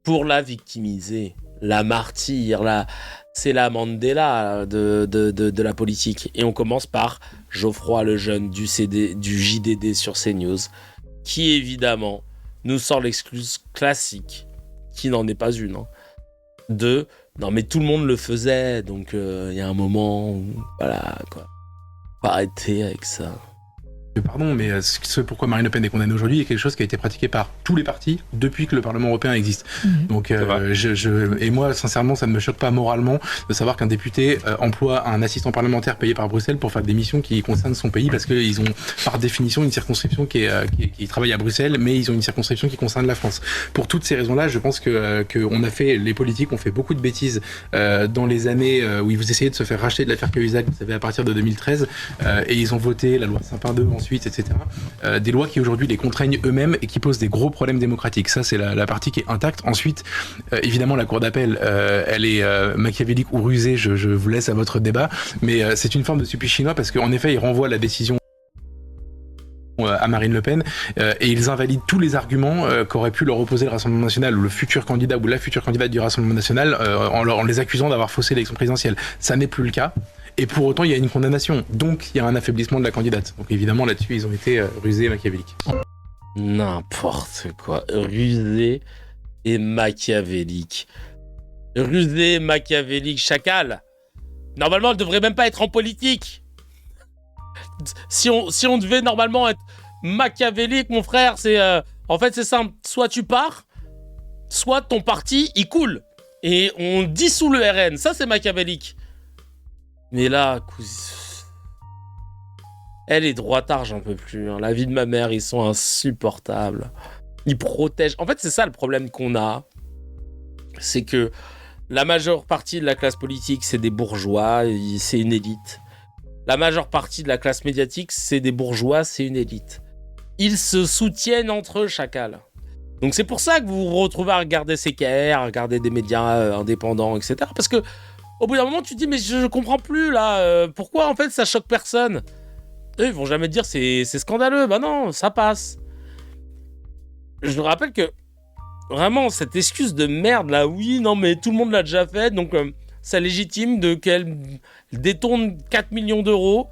pour la victimiser, la martyre, c'est la Mandela de la politique. Et on commence par Geoffroy Lejeune du JDD sur CNews, qui évidemment nous sort l'excuse classique, qui n'en est pas une, hein, non mais tout le monde le faisait, donc il y a un moment où, voilà, quoi. Faut arrêter avec ça. Pardon, mais ce pourquoi Marine Le Pen est condamnée aujourd'hui est quelque chose qui a été pratiqué par tous les partis depuis que le Parlement européen existe. Donc, et moi, sincèrement, ça ne me choque pas moralement de savoir qu'un député emploie un assistant parlementaire payé par Bruxelles pour faire des missions qui concernent son pays, parce qu'ils ont, par définition, une circonscription qui travaille à Bruxelles, mais ils ont une circonscription qui concerne la France. Pour toutes ces raisons-là, je pense que les politiques ont fait beaucoup de bêtises dans les années où ils essayaient de se faire racheter de l'affaire Cahuzac, vous savez, à partir de 2013, et ils ont voté la loi Sapin 2 ensuite, etc. Des lois qui aujourd'hui les contraignent eux-mêmes et qui posent des gros problèmes démocratiques. Ça, c'est la partie qui est intacte. Ensuite, évidemment, la Cour d'appel, elle est machiavélique ou rusée, je vous laisse à votre débat, mais c'est une forme de supplice chinois parce qu'en effet, il renvoie la décision à Marine Le Pen et ils invalident tous les arguments qu'aurait pu leur opposer le Rassemblement National ou le futur candidat ou la future candidate du Rassemblement National en les accusant d'avoir faussé l'élection présidentielle. Ça n'est plus le cas. Et pour autant, il y a une condamnation. Donc, il y a un affaiblissement de la candidate. Donc, évidemment, là-dessus, ils ont été rusés et machiavéliques. N'importe quoi. Rusé et machiavélique. Rusé, machiavélique, chacal. Normalement, elle devrait même pas être en politique. Si on devait normalement être machiavélique, mon frère, c'est... en fait, c'est simple. Soit tu pars, soit ton parti, il coule. Et on dissout le RN. Ça, c'est machiavélique. Mais là, elle est droitard, j'en peux plus. Hein. La vie de ma mère, ils sont insupportables. Ils protègent. En fait, c'est ça le problème qu'on a. C'est que la majeure partie de la classe politique, c'est des bourgeois, c'est une élite. La majeure partie de la classe médiatique, c'est des bourgeois, c'est une élite. Ils se soutiennent entre eux, chacal. Donc c'est pour ça que vous vous retrouvez à regarder CKR, à regarder des médias indépendants, etc. Parce que au bout d'un moment, tu te dis, mais je comprends plus, là. Pourquoi, en fait, ça choque personne ? Eux, ils vont jamais te dire, c'est scandaleux. Bah non, ça passe. Je vous rappelle que, vraiment, cette excuse de merde, là, oui, non, mais tout le monde l'a déjà fait, donc ça légitime qu'elle détourne 4 millions d'euros.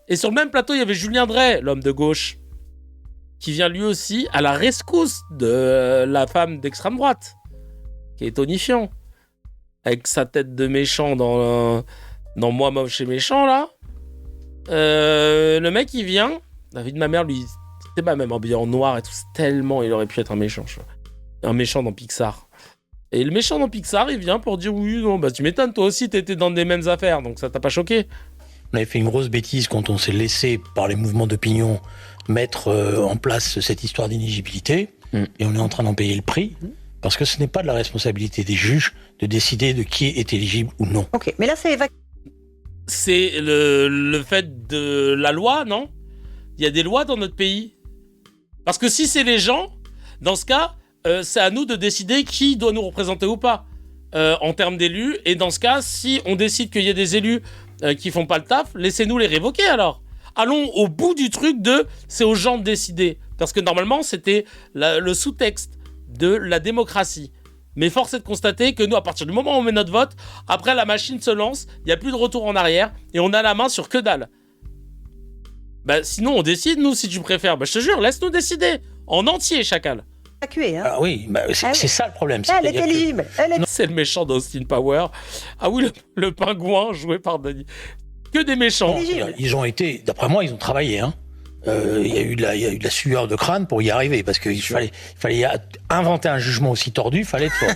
Et sur le même plateau, il y avait Julien Drey, l'homme de gauche, qui vient lui aussi à la rescousse de la femme d'extrême droite, qui est tonifiant. Avec sa tête de méchant dans Moi moche et méchant, là. Le mec, il vient. La vie de ma mère, lui, c'était pas même habillé en noir et tout. Tellement il aurait pu être un méchant. Un méchant dans Pixar. Et le méchant dans Pixar, il vient pour dire oui, non, bah tu m'étonnes, toi aussi, t'étais dans des mêmes affaires, donc ça t'a pas choqué. On avait fait une grosse bêtise quand on s'est laissé, par les mouvements d'opinion, mettre en place cette histoire d'inéligibilité. Et on est en train d'en payer le prix. Parce que ce n'est pas de la responsabilité des juges de décider de qui est éligible ou non. Ok, mais là c'est c'est le fait de la loi, non ? Il y a des lois dans notre pays. Parce que si c'est les gens, dans ce cas, c'est à nous de décider qui doit nous représenter ou pas, en termes d'élus. Et dans ce cas, si on décide qu'il y a des élus qui font pas le taf, laissez-nous les révoquer alors. Allons au bout du truc c'est aux gens de décider. Parce que normalement, c'était le sous-texte de la démocratie. Mais force est de constater que nous, à partir du moment où on met notre vote, après la machine se lance, il n'y a plus de retour en arrière et on a la main sur que dalle. Bah, sinon, on décide, nous, si tu préfères. Bah, je te jure, laisse-nous décider. En entier, chacal. Hein. Ah oui, bah, c'est ça le problème. Elle est éligible. C'est le méchant d'Austin Power. Ah oui, le pingouin joué par Denis. Que des méchants. Ils ont été, d'après moi, ils ont travaillé, hein. Il y a eu de la sueur de crâne pour y arriver, parce qu'il fallait inventer un jugement aussi tordu, fallait être fort.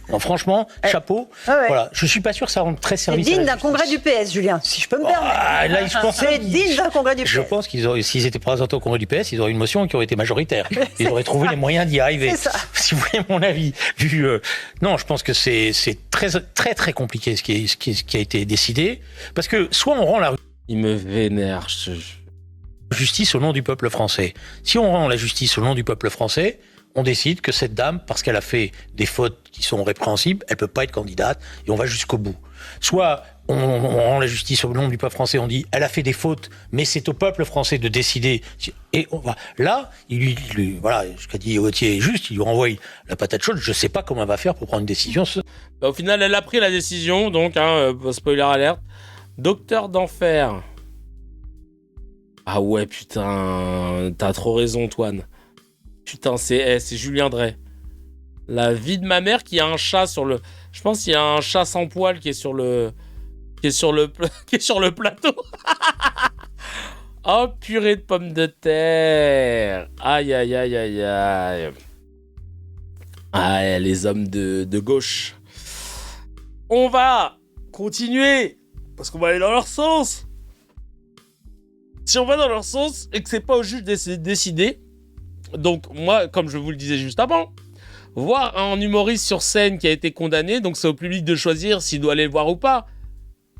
Non, franchement, chapeau. Voilà, je suis pas sûr que ça rende très service. C'est digne d'un congrès du PS, Julien, si je peux me permettre. Là, je pense c'est digne d'un congrès du PS. Je pense s'ils étaient présentés au congrès du PS, ils auraient une motion qui aurait été majoritaire. Ils auraient trouvé les moyens d'y arriver. C'est ça. Si vous voulez mon avis. Non, je pense que c'est très très très compliqué ce qui a été décidé, parce que soit on rend la Il me vénère. justice au nom du peuple français. Si on rend la justice au nom du peuple français, on décide que cette dame, parce qu'elle a fait des fautes qui sont répréhensibles, elle peut pas être candidate, et on va jusqu'au bout. Soit on rend la justice au nom du peuple français, on dit elle a fait des fautes, mais c'est au peuple français de décider. Et on va là, voilà, ce qu'a dit Gauthier est juste, il lui renvoie la patate chaude. Je sais pas comment elle va faire pour prendre une décision. Au final, elle a pris la décision, donc spoiler alert. Docteur d'enfer. Ah ouais, putain, t'as trop raison, Antoine. Putain, c'est Julien Drey. La vie de ma mère qui a un chat sur le. Je pense qu'il y a un chat sans poil qui est sur le plateau. Oh, purée de pommes de terre. Aïe, aïe, aïe, aïe, aïe. Ah, les hommes de gauche. On va continuer, parce qu'on va aller dans leur sens. Si on va dans leur sens et que c'est pas au juge de décider, donc moi, comme je vous le disais juste avant, voir un humoriste sur scène qui a été condamné, donc c'est au public de choisir s'il doit aller le voir ou pas.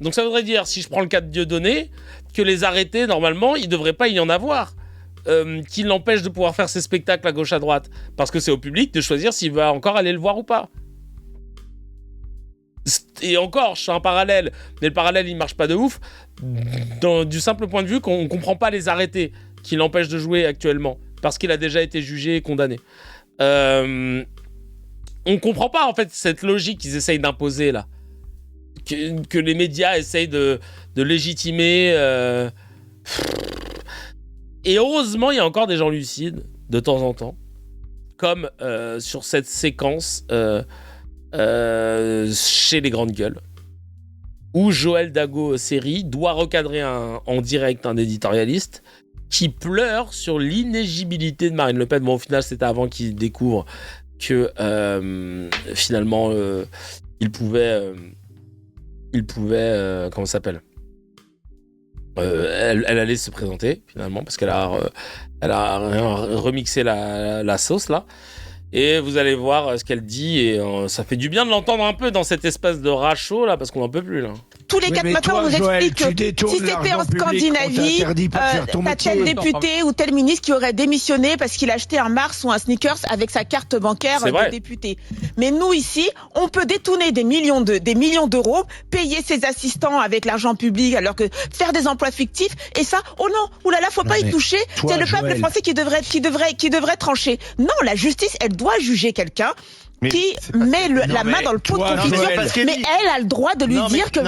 Donc ça voudrait dire, si je prends le cas de Dieudonné, que les arrêtés, normalement, il ne devrait pas y en avoir. Qui l'empêche de pouvoir faire ses spectacles à gauche à droite. Parce que c'est au public de choisir s'il va encore aller le voir ou pas. Et encore, je fais un parallèle, mais le parallèle il marche pas de ouf, du simple point de vue qu'on comprend pas les arrêtés qui l'empêchent de jouer actuellement, parce qu'il a déjà été jugé et condamné. On comprend pas en fait cette logique qu'ils essayent d'imposer là, que les médias essayent de légitimer. Et heureusement, il y a encore des gens lucides de temps en temps, comme sur cette séquence. Chez les grandes gueules, où Joël Dago série doit recadrer en direct un éditorialiste qui pleure sur l'inéligibilité de Marine Le Pen. Bon, au final, c'était avant qu'il découvre que finalement il pouvait comment ça s'appelle, elle allait se présenter finalement, parce qu'elle a remixé la sauce là. Et vous allez voir ce qu'elle dit, et ça fait du bien de l'entendre un peu dans cette espèce de rachot là, parce qu'on n'en peut plus là. Tous les 4 matins, on nous explique que si c'était en Scandinavie, t'as tel député ou tel ministre qui aurait démissionné parce qu'il a acheté un Mars ou un sneakers avec sa carte bancaire de député. Mais nous ici, on peut détourner des millions d'euros, payer ses assistants avec l'argent public, alors que faire des emplois fictifs, et ça, oh non, oulala, faut pas y toucher. C'est le peuple français qui devrait trancher. Non, la justice, elle doit juger quelqu'un qui met la main dans le pot de confiture, mais elle a le droit de lui dire que...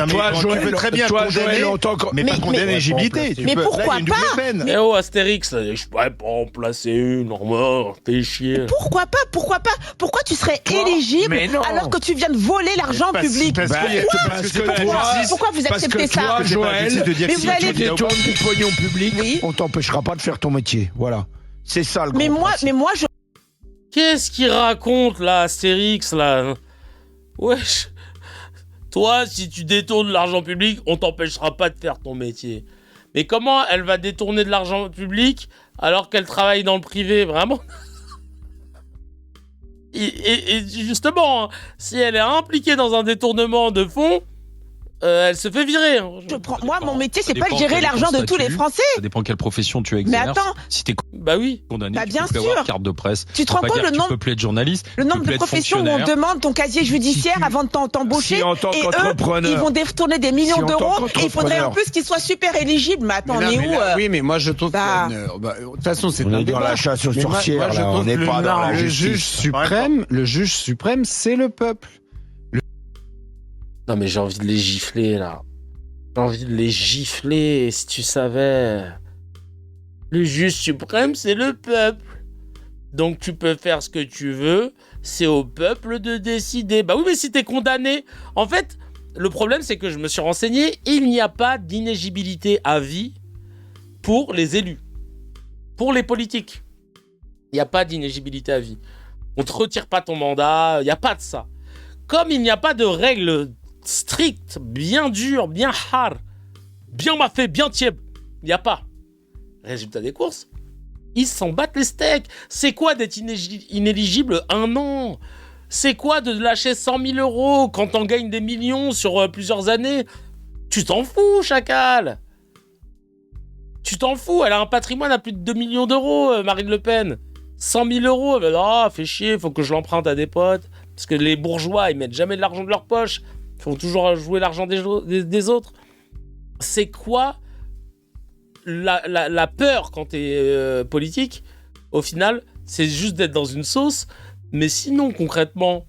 Toi, Joël, tu peux très bien condamner en tant que... Mais pas condamner l'éligibilité. Mais pourquoi pas? Eh oh, Astérix, je pourrais pas en placer une, normal, fais chier. Pourquoi pas? Pourquoi tu serais éligible alors que tu viens de voler l'argent public? Pourquoi vous acceptez ça? Joël, mais vous allez détourner du pognon public, on t'empêchera pas de faire ton métier. Voilà. C'est ça le grand principe. Mais moi, je... Qu'est-ce qu'il raconte là, Astérix là? Wesh. Toi, si tu détournes de l'argent public, on t'empêchera pas de faire ton métier. Mais comment elle va détourner de l'argent public alors qu'elle travaille dans le privé, vraiment? et justement, hein, si elle est impliquée dans un détournement de fonds, elle se fait virer. Moi, mon métier, c'est pas de gérer l'argent de tous les Français. Ça dépend quelle profession tu exerces. Mais attends. Si t'es bah oui. condamné, bah bien tu peux sûr. avoir carte de presse. Tu te rends compte le nombre? Tu peux plus être journaliste. Le nombre de professions où on demande ton casier judiciaire avant de t'embaucher. Et eux, ils vont détourner des millions d'euros. Et il faudrait en plus qu'ils soient super éligibles. Mais attends, on est où? Oui, mais moi, je trouve de toute façon, c'est dans la chasse aux sorcières. On n'est pas dans la justice. Le juge suprême, c'est le peuple. Non, mais j'ai envie de les gifler, là. J'ai envie de les gifler, si tu savais. Le juge suprême, c'est le peuple. Donc tu peux faire ce que tu veux, c'est au peuple de décider. Bah oui, mais si t'es condamné... En fait, le problème, c'est que je me suis renseigné, il n'y a pas d'inéligibilité à vie pour les élus. Pour les politiques. Il n'y a pas d'inéligibilité à vie. On te retire pas ton mandat, il n'y a pas de ça. Comme il n'y a pas de règles strictes, bien dures, bien hard, bien maffées, bien tièdes, il n'y a pas. Résultat des courses, ils s'en battent les steaks. C'est quoi d'être inéligible 1 an? C'est quoi de lâcher 100 000 euros quand on gagne des millions sur plusieurs années? Tu t'en fous, chacal. Tu t'en fous, elle a un patrimoine à plus de 2 millions d'euros, Marine Le Pen. 100 000 euros, mais non, fais chier, faut que je l'emprunte à des potes. Parce que les bourgeois, ils mettent jamais de l'argent de leur poche. Ils font toujours jouer l'argent des autres. C'est quoi la peur quand t'es politique? Au final, c'est juste d'être dans une sauce. Mais sinon, concrètement,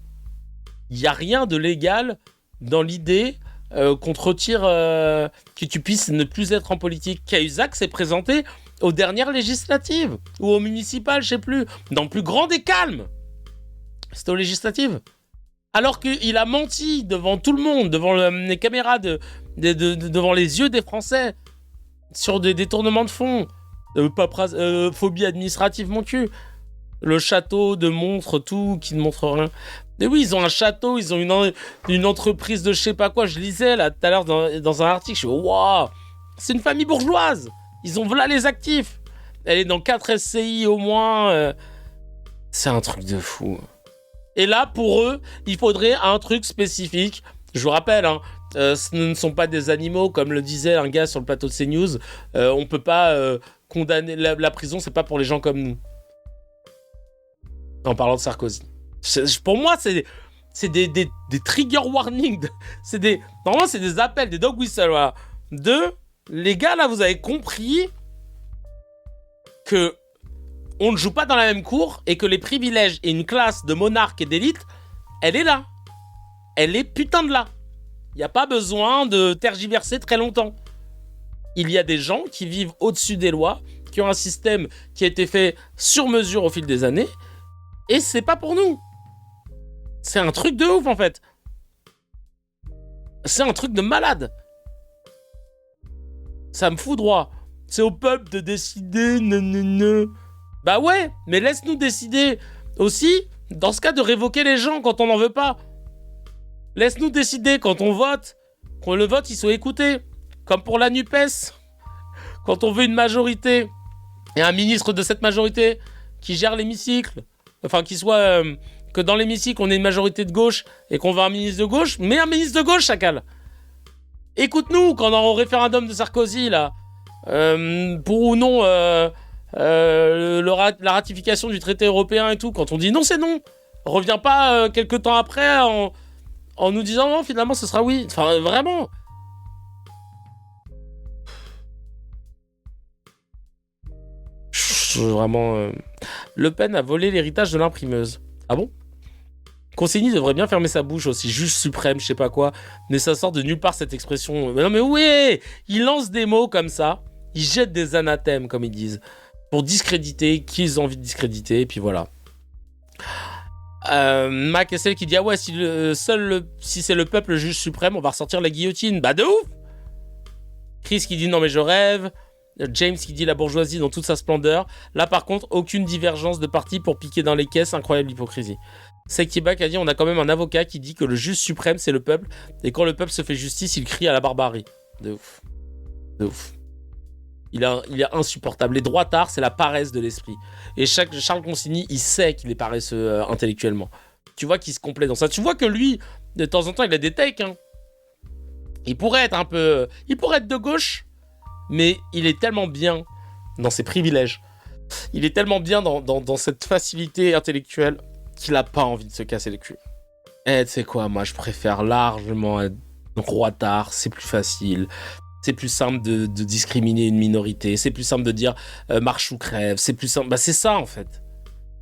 il n'y a rien de légal dans l'idée qu'on te retire, que tu puisses ne plus être en politique. Cahuzac s'est présenté aux dernières législatives, ou aux municipales, je sais plus, dans le plus grand des calmes. C'était aux législatives. Alors qu'il a menti devant tout le monde, devant les caméras, devant les yeux des Français, sur des détournements de fonds, phobie administrative, mon cul. Le château de montre tout, qui ne montre rien. Mais oui, ils ont un château, ils ont une entreprise de je sais pas quoi. Je lisais là tout à l'heure dans un article, je suis waouh, c'est une famille bourgeoise. Ils ont voilà les actifs. Elle est dans 4 SCI au moins. C'est un truc de fou. Et là, pour eux, il faudrait un truc spécifique. Je vous rappelle, ce ne sont pas des animaux, comme le disait un gars sur le plateau de CNews. On peut pas condamner la prison, c'est pas pour les gens comme nous. En parlant de Sarkozy. Pour moi, c'est des trigger warnings. Normalement, c'est des appels, des dog whistles. Voilà. Les gars, là, vous avez compris que on ne joue pas dans la même cour et que les privilèges et une classe de monarques et d'élite, elle est là. Elle est putain de là. Il n'y a pas besoin de tergiverser très longtemps. Il y a des gens qui vivent au-dessus des lois, qui ont un système qui a été fait sur mesure au fil des années, et c'est pas pour nous. C'est un truc de ouf, en fait. C'est un truc de malade. Ça me fout droit. C'est au peuple de décider, Bah ouais, mais laisse-nous décider aussi, dans ce cas, de révoquer les gens quand on n'en veut pas. Laisse-nous décider quand on vote, qu'on le vote, il soit écouté. Comme pour la NUPES. Quand on veut une majorité, et un ministre de cette majorité qui gère l'hémicycle, enfin, qui soit... que dans l'hémicycle, on ait une majorité de gauche, et qu'on veut un ministre de gauche, mais un ministre de gauche, chacal. Écoute-nous, quand on est au référendum de Sarkozy, là, pour ou non la ratification du traité européen et tout, quand on dit non, c'est non. Reviens pas quelques temps après en nous disant non, finalement, ce sera oui. Enfin, vraiment. Vraiment. Le Pen a volé l'héritage de l'imprimeuse. Ah bon? Consigny devrait bien fermer sa bouche aussi, juge suprême, je sais pas quoi, mais ça sort de nulle part cette expression. Mais non mais oui, il lance des mots comme ça, il jette des anathèmes comme ils disent, pour discréditer qui ils ont envie de discréditer, et puis voilà. Mac SL qui dit ah ouais, si c'est le peuple le juge suprême, on va ressortir la guillotine. Bah de ouf. Chris qui dit non mais je rêve. James qui dit la bourgeoisie dans toute sa splendeur. Là par contre, aucune divergence de parti pour piquer dans les caisses, incroyable hypocrisie. Sekibak a dit on a quand même un avocat qui dit que le juge suprême c'est le peuple et quand le peuple se fait justice il crie à la barbarie. De ouf. De ouf. Il est insupportable. Les droitards c'est la paresse de l'esprit. Et Charles Consigny il sait qu'il est paresseux intellectuellement. Tu vois qu'il se complaît dans ça. Tu vois que lui de temps en temps il a des takes. Il pourrait être de gauche, mais il est tellement bien dans ses privilèges. Il est tellement bien dans cette facilité intellectuelle qu'il a pas envie de se casser les culs. Et tu sais quoi, moi je préfère largement être droitard, c'est plus facile. C'est plus simple de discriminer une minorité. C'est plus simple de dire marche ou crève. C'est plus simple. Bah c'est ça en fait.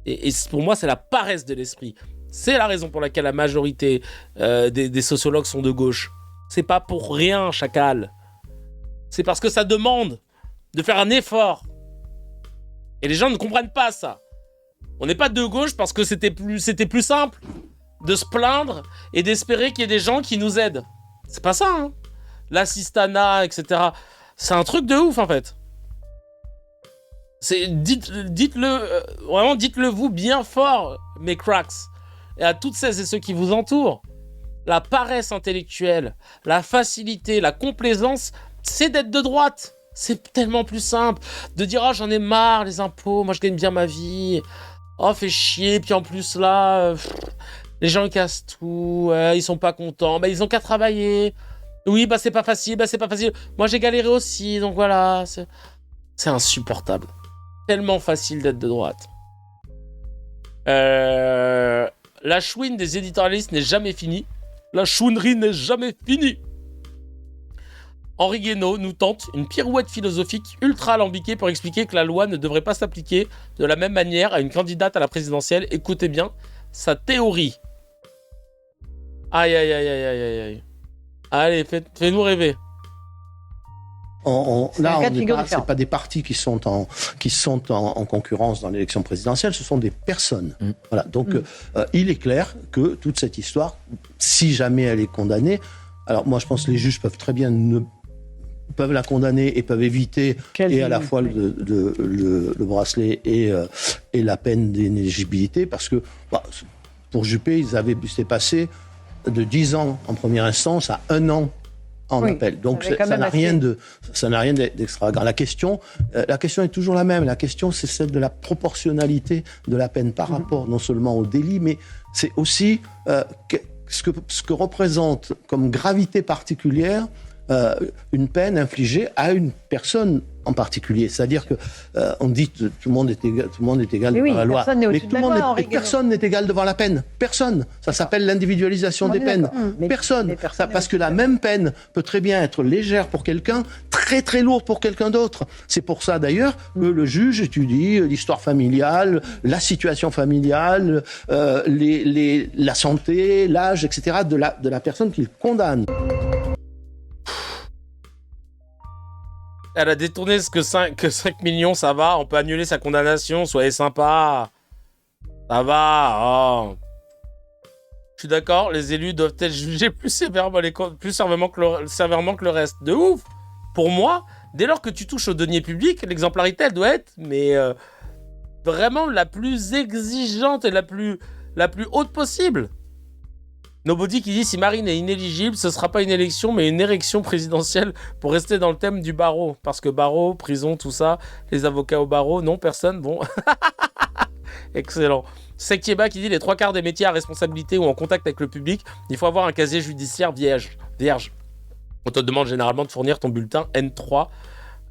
Et pour moi c'est la paresse de l'esprit. C'est la raison pour laquelle la majorité des sociologues sont de gauche. C'est pas pour rien, chacal. C'est parce que ça demande de faire un effort. Et les gens ne comprennent pas ça. On n'est pas de gauche parce que c'était plus simple de se plaindre et d'espérer qu'il y ait des gens qui nous aident. C'est pas ça, hein. L'assistanat, etc. C'est un truc de ouf, en fait. Dites-le, vraiment, dites-le vous bien fort, mes cracks. Et à toutes celles et ceux qui vous entourent. La paresse intellectuelle, la facilité, la complaisance, c'est d'être de droite. C'est tellement plus simple de dire « Oh, j'en ai marre, les impôts, moi je gagne bien ma vie. Oh, fait chier, puis en plus là, les gens ils cassent tout, ils sont pas contents, bah ils ont qu'à travailler. Oui, bah c'est pas facile, Moi j'ai galéré aussi, donc voilà. » C'est insupportable. Tellement facile d'être de droite. La chouine des éditorialistes n'est jamais finie. La chouinerie n'est jamais finie. Henri Guénaud nous tente une pirouette philosophique ultra alambiquée pour expliquer que la loi ne devrait pas s'appliquer de la même manière à une candidate à la présidentielle. Écoutez bien sa théorie. Aïe, aïe, aïe, aïe, aïe, aïe. Allez, fais-nous rêver. Là, c'est pas des partis qui sont en concurrence dans l'élection présidentielle, ce sont des personnes. Voilà. Donc, il est clair que toute cette histoire, si jamais elle est condamnée, alors moi, je pense que les juges peuvent très bien peuvent la condamner et peuvent éviter et à la fois le bracelet et la peine d'inéligibilité, parce que pour Juppé, c'est passé de 10 ans en première instance à 1 an en appel. Donc ça n'a rien d'extravagant. La question est toujours la même. La question, c'est celle de la proportionnalité de la peine par rapport non seulement au délit, mais c'est aussi ce que représente comme gravité particulière une peine infligée à une personne en particulier. C'est-à-dire que on dit que tout le monde est égal devant la loi, mais personne n'est égal devant la peine. Personne. Ça s'appelle l'individualisation des peines. Personne. Parce que la même peine peut très bien être légère pour quelqu'un, très très lourde pour quelqu'un d'autre. C'est pour ça d'ailleurs que le juge étudie l'histoire familiale, la situation familiale, la santé, l'âge, etc. de la personne qu'il condamne. Elle a détourné que 5 millions, ça va. On peut annuler sa condamnation, soyez sympa. Ça va. Oh. Je suis d'accord, les élus doivent être jugés plus sévèrement que le reste. De ouf. Pour moi, dès lors que tu touches aux deniers publics, l'exemplarité, elle doit être vraiment la plus exigeante et la plus haute possible. Nobody qui dit si Marine est inéligible, ce sera pas une élection mais une érection présidentielle pour rester dans le thème du barreau. Parce que barreau, prison, tout ça, les avocats au barreau, non, personne, bon. Excellent. Sekieba qui dit les 3/4 des métiers à responsabilité ou en contact avec le public, il faut avoir un casier judiciaire vierge. On te demande généralement de fournir ton bulletin N3,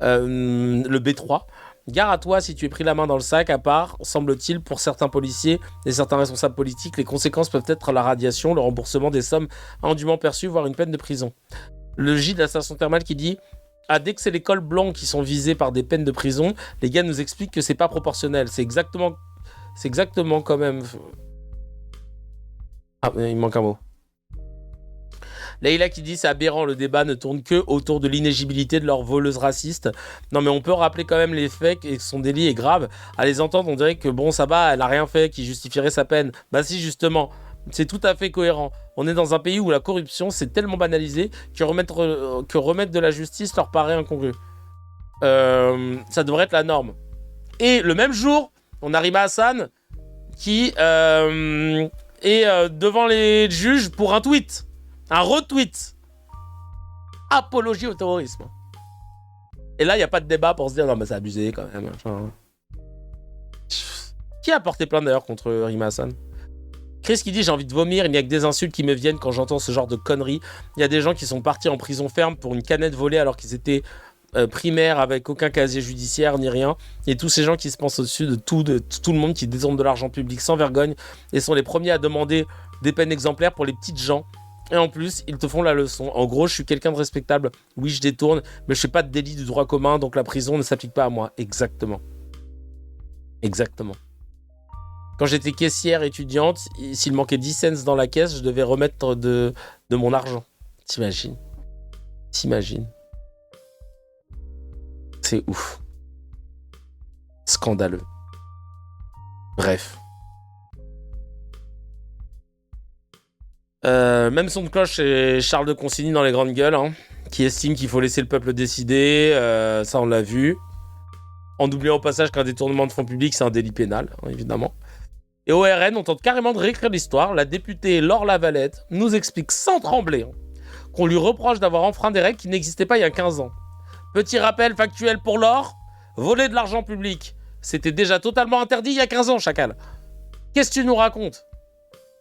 le B3. Gare à toi si tu es pris la main dans le sac, à part, semble-t-il, pour certains policiers et certains responsables politiques, les conséquences peuvent être la radiation, le remboursement des sommes indûment perçues, voire une peine de prison. Le J de la station thermale qui dit dès que c'est les cols blancs qui sont visés par des peines de prison, les gars nous expliquent que c'est pas proportionnel. C'est exactement quand même... Ah, il manque un mot. Leïla qui dit c'est aberrant, le débat ne tourne que autour de l'inéligibilité de leur voleuse raciste. Non mais on peut rappeler quand même les faits et que son délit est grave. À les entendre on dirait que bon ça va, elle a rien fait qui justifierait sa peine. Bah si justement, c'est tout à fait cohérent. On est dans un pays où la corruption c'est tellement banalisé que remettre de la justice leur paraît incongru. Ça devrait être la norme. Et le même jour, on a Rima Hassan qui est devant les juges pour un tweet. Un retweet. Apologie au terrorisme. Et là, il n'y a pas de débat pour se dire non, mais c'est abusé quand même. Enfin... Qui a porté plainte d'ailleurs contre Rima Hassan ? Chris qui dit j'ai envie de vomir, il n'y a que des insultes qui me viennent quand j'entends ce genre de conneries. Il y a des gens qui sont partis en prison ferme pour une canette volée alors qu'ils étaient primaires avec aucun casier judiciaire ni rien. Et tous ces gens qui se pensent au-dessus de tout le monde, qui détournent de l'argent public sans vergogne et sont les premiers à demander des peines exemplaires pour les petites gens. Et en plus, ils te font la leçon. En gros, je suis quelqu'un de respectable. Oui, je détourne, mais je fais pas de délit du droit commun, donc la prison ne s'applique pas à moi. Exactement. Quand j'étais caissière étudiante, s'il manquait 10 cents dans la caisse, je devais remettre de mon argent. T'imagines ? C'est ouf. Scandaleux. Bref. Même son de cloche chez Charles de Consigny dans Les Grandes Gueules, qui estime qu'il faut laisser le peuple décider, ça on l'a vu. En oubliant au passage qu'un détournement de fonds publics c'est un délit pénal, évidemment. Et au RN, on tente carrément de réécrire l'histoire. La députée Laure Lavalette nous explique sans trembler qu'on lui reproche d'avoir enfreint des règles qui n'existaient pas il y a 15 ans. Petit rappel factuel pour Laure, voler de l'argent public, c'était déjà totalement interdit il y a 15 ans, chacal. Qu'est-ce que tu nous racontes ?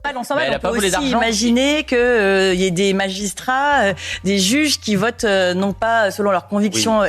On peut aussi imaginer qu'il y ait des magistrats, des juges qui votent non pas selon leurs convictions,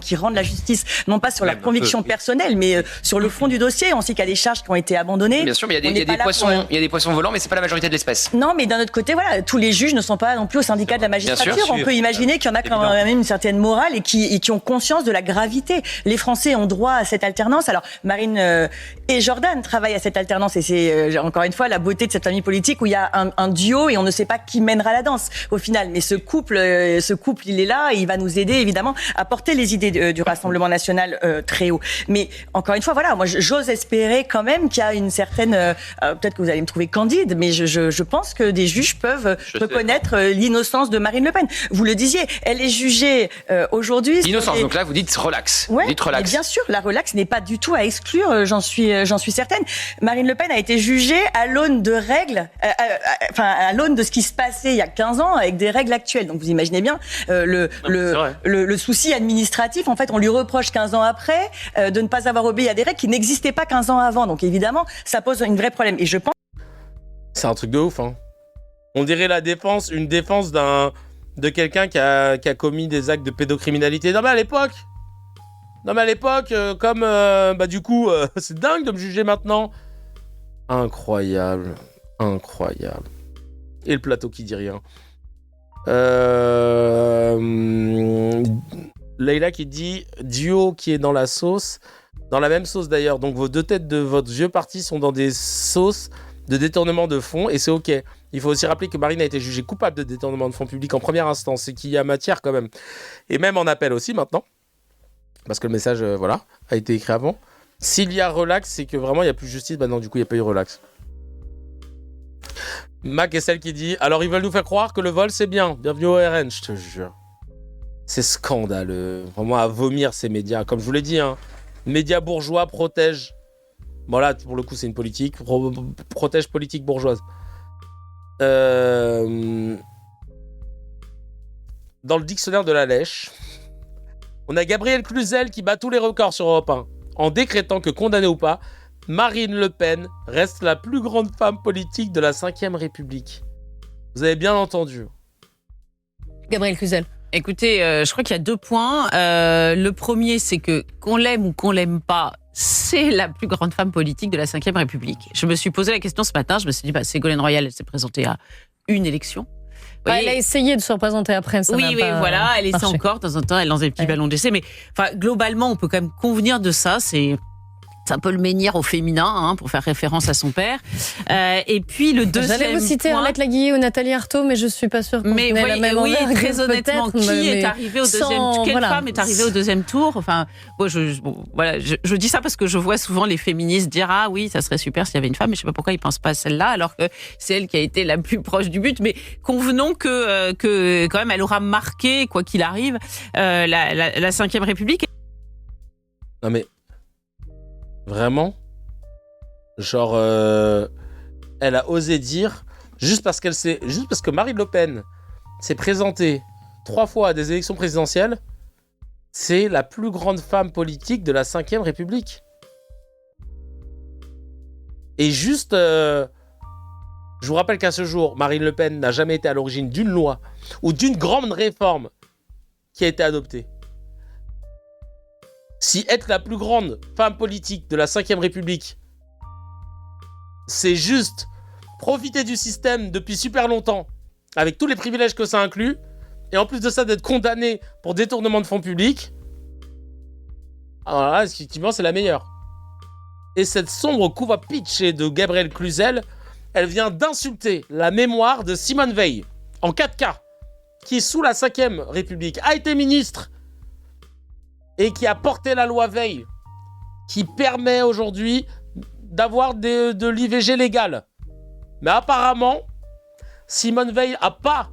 qui rendent la justice non pas sur leurs convictions personnelles, mais sur le fond du dossier. On sait qu'il y a des charges qui ont été abandonnées. Bien sûr, mais il y a des poissons volants, mais c'est pas la majorité de l'espèce. Non, mais d'un autre côté, voilà, tous les juges ne sont pas non plus au syndicat de la magistrature. Bien sûr, on peut imaginer qu'il y en a quand même une certaine morale et qui ont conscience de la gravité. Les Français ont droit à cette alternance. Alors, Marine et Jordan travaillent à cette alternance et c'est encore une fois la beauté de cette famille politique où il y a un duo et on ne sait pas qui mènera la danse au final. Mais ce couple, il est là et il va nous aider évidemment à porter les idées du Rassemblement national très haut. Mais encore une fois, voilà, moi j'ose espérer quand même qu'il y a une certaine, peut-être que vous allez me trouver candide, mais je pense que des juges peuvent reconnaître l'innocence de Marine Le Pen. Vous le disiez, elle est jugée aujourd'hui. Innocence, donc là vous dites relax. Ouais, vous dites relax. Mais bien sûr, la relax n'est pas du tout à exclure, j'en suis certaine. Marine Le Pen a été jugée à l'aune de règles, à l'aune de ce qui se passait il y a 15 ans avec des règles actuelles. Donc vous imaginez bien le souci administratif. En fait, on lui reproche 15 ans après de ne pas avoir obéi à des règles qui n'existaient pas 15 ans avant. Donc évidemment, ça pose un vrai problème. Et je pense... C'est un truc de ouf, hein. On dirait une défense de quelqu'un qui a commis des actes de pédocriminalité. Non mais à l'époque, du coup, c'est dingue de me juger maintenant. Incroyable. Et le plateau qui dit rien. Leïla qui dit duo qui est dans la sauce, dans la même sauce d'ailleurs. Donc vos deux têtes de votre vieux parti sont dans des sauces de détournement de fonds et c'est ok. Il faut aussi rappeler que Marine a été jugée coupable de détournement de fonds publics en première instance et qu'il y a matière quand même. Et même en appel aussi maintenant. Parce que le message a été écrit avant. S'il y a relax, c'est que vraiment il n'y a plus de justice. Bah non, du coup il n'y a pas eu relax. Mac est celle qui dit « Alors ils veulent nous faire croire que le vol c'est bien. Bienvenue au RN, je te jure. » C'est scandaleux. Vraiment à vomir ces médias. Comme je vous l'ai dit, hein, médias bourgeois protègent. Bon là, pour le coup, c'est une politique. Protège politique bourgeoise. Dans le dictionnaire de la lèche, on a Gabriel Cluzel qui bat tous les records sur Europe 1 en décrétant que, condamnée ou pas, Marine Le Pen reste la plus grande femme politique de la 5e République. Vous avez bien entendu. Gabriel Cluzel. Écoutez, je crois qu'il y a 2 points. Le premier, c'est que qu'on l'aime ou qu'on l'aime pas, c'est la plus grande femme politique de la 5e République. Je me suis posé la question ce matin, je me suis dit, Ségolène Royal, elle s'est présentée à une élection. Elle a essayé de se représenter après. Ça voilà, elle essaie encore, de temps en temps, elle lance des petits ballons d'essai. Mais globalement, on peut quand même convenir de ça. C'est un peu le menhir au féminin, pour faire référence à son père. Et puis le deuxième J'allais vous citer point... Arlette Laguiller ou Nathalie Arthaud, mais je suis pas sûre qu'on ait la même envers. Très honnêtement, quelle femme est arrivée au deuxième tour? Enfin, je dis ça parce que je vois souvent les féministes dire ah oui, ça serait super s'il y avait une femme, mais je sais pas pourquoi ils pensent pas à celle-là, alors que c'est elle qui a été la plus proche du but. Mais convenons que quand même, elle aura marqué, quoi qu'il arrive, la 5e République. Non mais vraiment, genre, elle a osé dire juste parce que Marine Le Pen s'est présentée 3 fois à des élections présidentielles, c'est la plus grande femme politique de la 5e République. Et juste, je vous rappelle qu'à ce jour, Marine Le Pen n'a jamais été à l'origine d'une loi ou d'une grande réforme qui a été adoptée. Si être la plus grande femme politique de la 5e République, c'est juste profiter du système depuis super longtemps, avec tous les privilèges que ça inclut, et en plus de ça d'être condamnée pour détournement de fonds publics, alors là, effectivement, c'est la meilleure. Et cette sombre couve à pitcher de Gabriel Cluzel, elle vient d'insulter la mémoire de Simone Veil, en 4K, qui, sous la 5e République, a été ministre et qui a porté la loi Veil, qui permet aujourd'hui d'avoir de l'IVG légal. Mais apparemment, Simone Veil n'a pas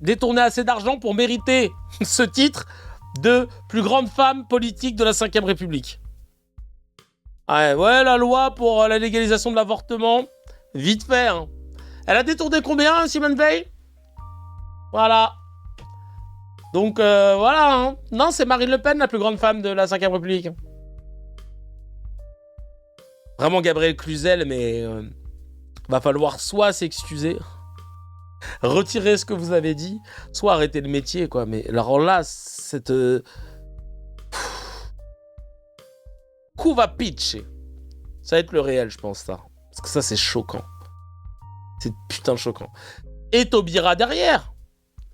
détourné assez d'argent pour mériter ce titre de plus grande femme politique de la 5e République. Ouais, la loi pour la légalisation de l'avortement, vite fait. Hein. Elle a détourné combien, Simone Veil? Voilà. Donc voilà, hein. Non, c'est Marine Le Pen, la plus grande femme de la 5e République. Vraiment Gabriel Cluzel, mais va falloir soit s'excuser, retirer ce que vous avez dit, soit arrêter le métier, quoi. Mais alors là, cette... coup va pitcher. Ça va être le réel, je pense, ça. Parce que ça, c'est choquant. C'est putain de choquant. Et Taubira derrière.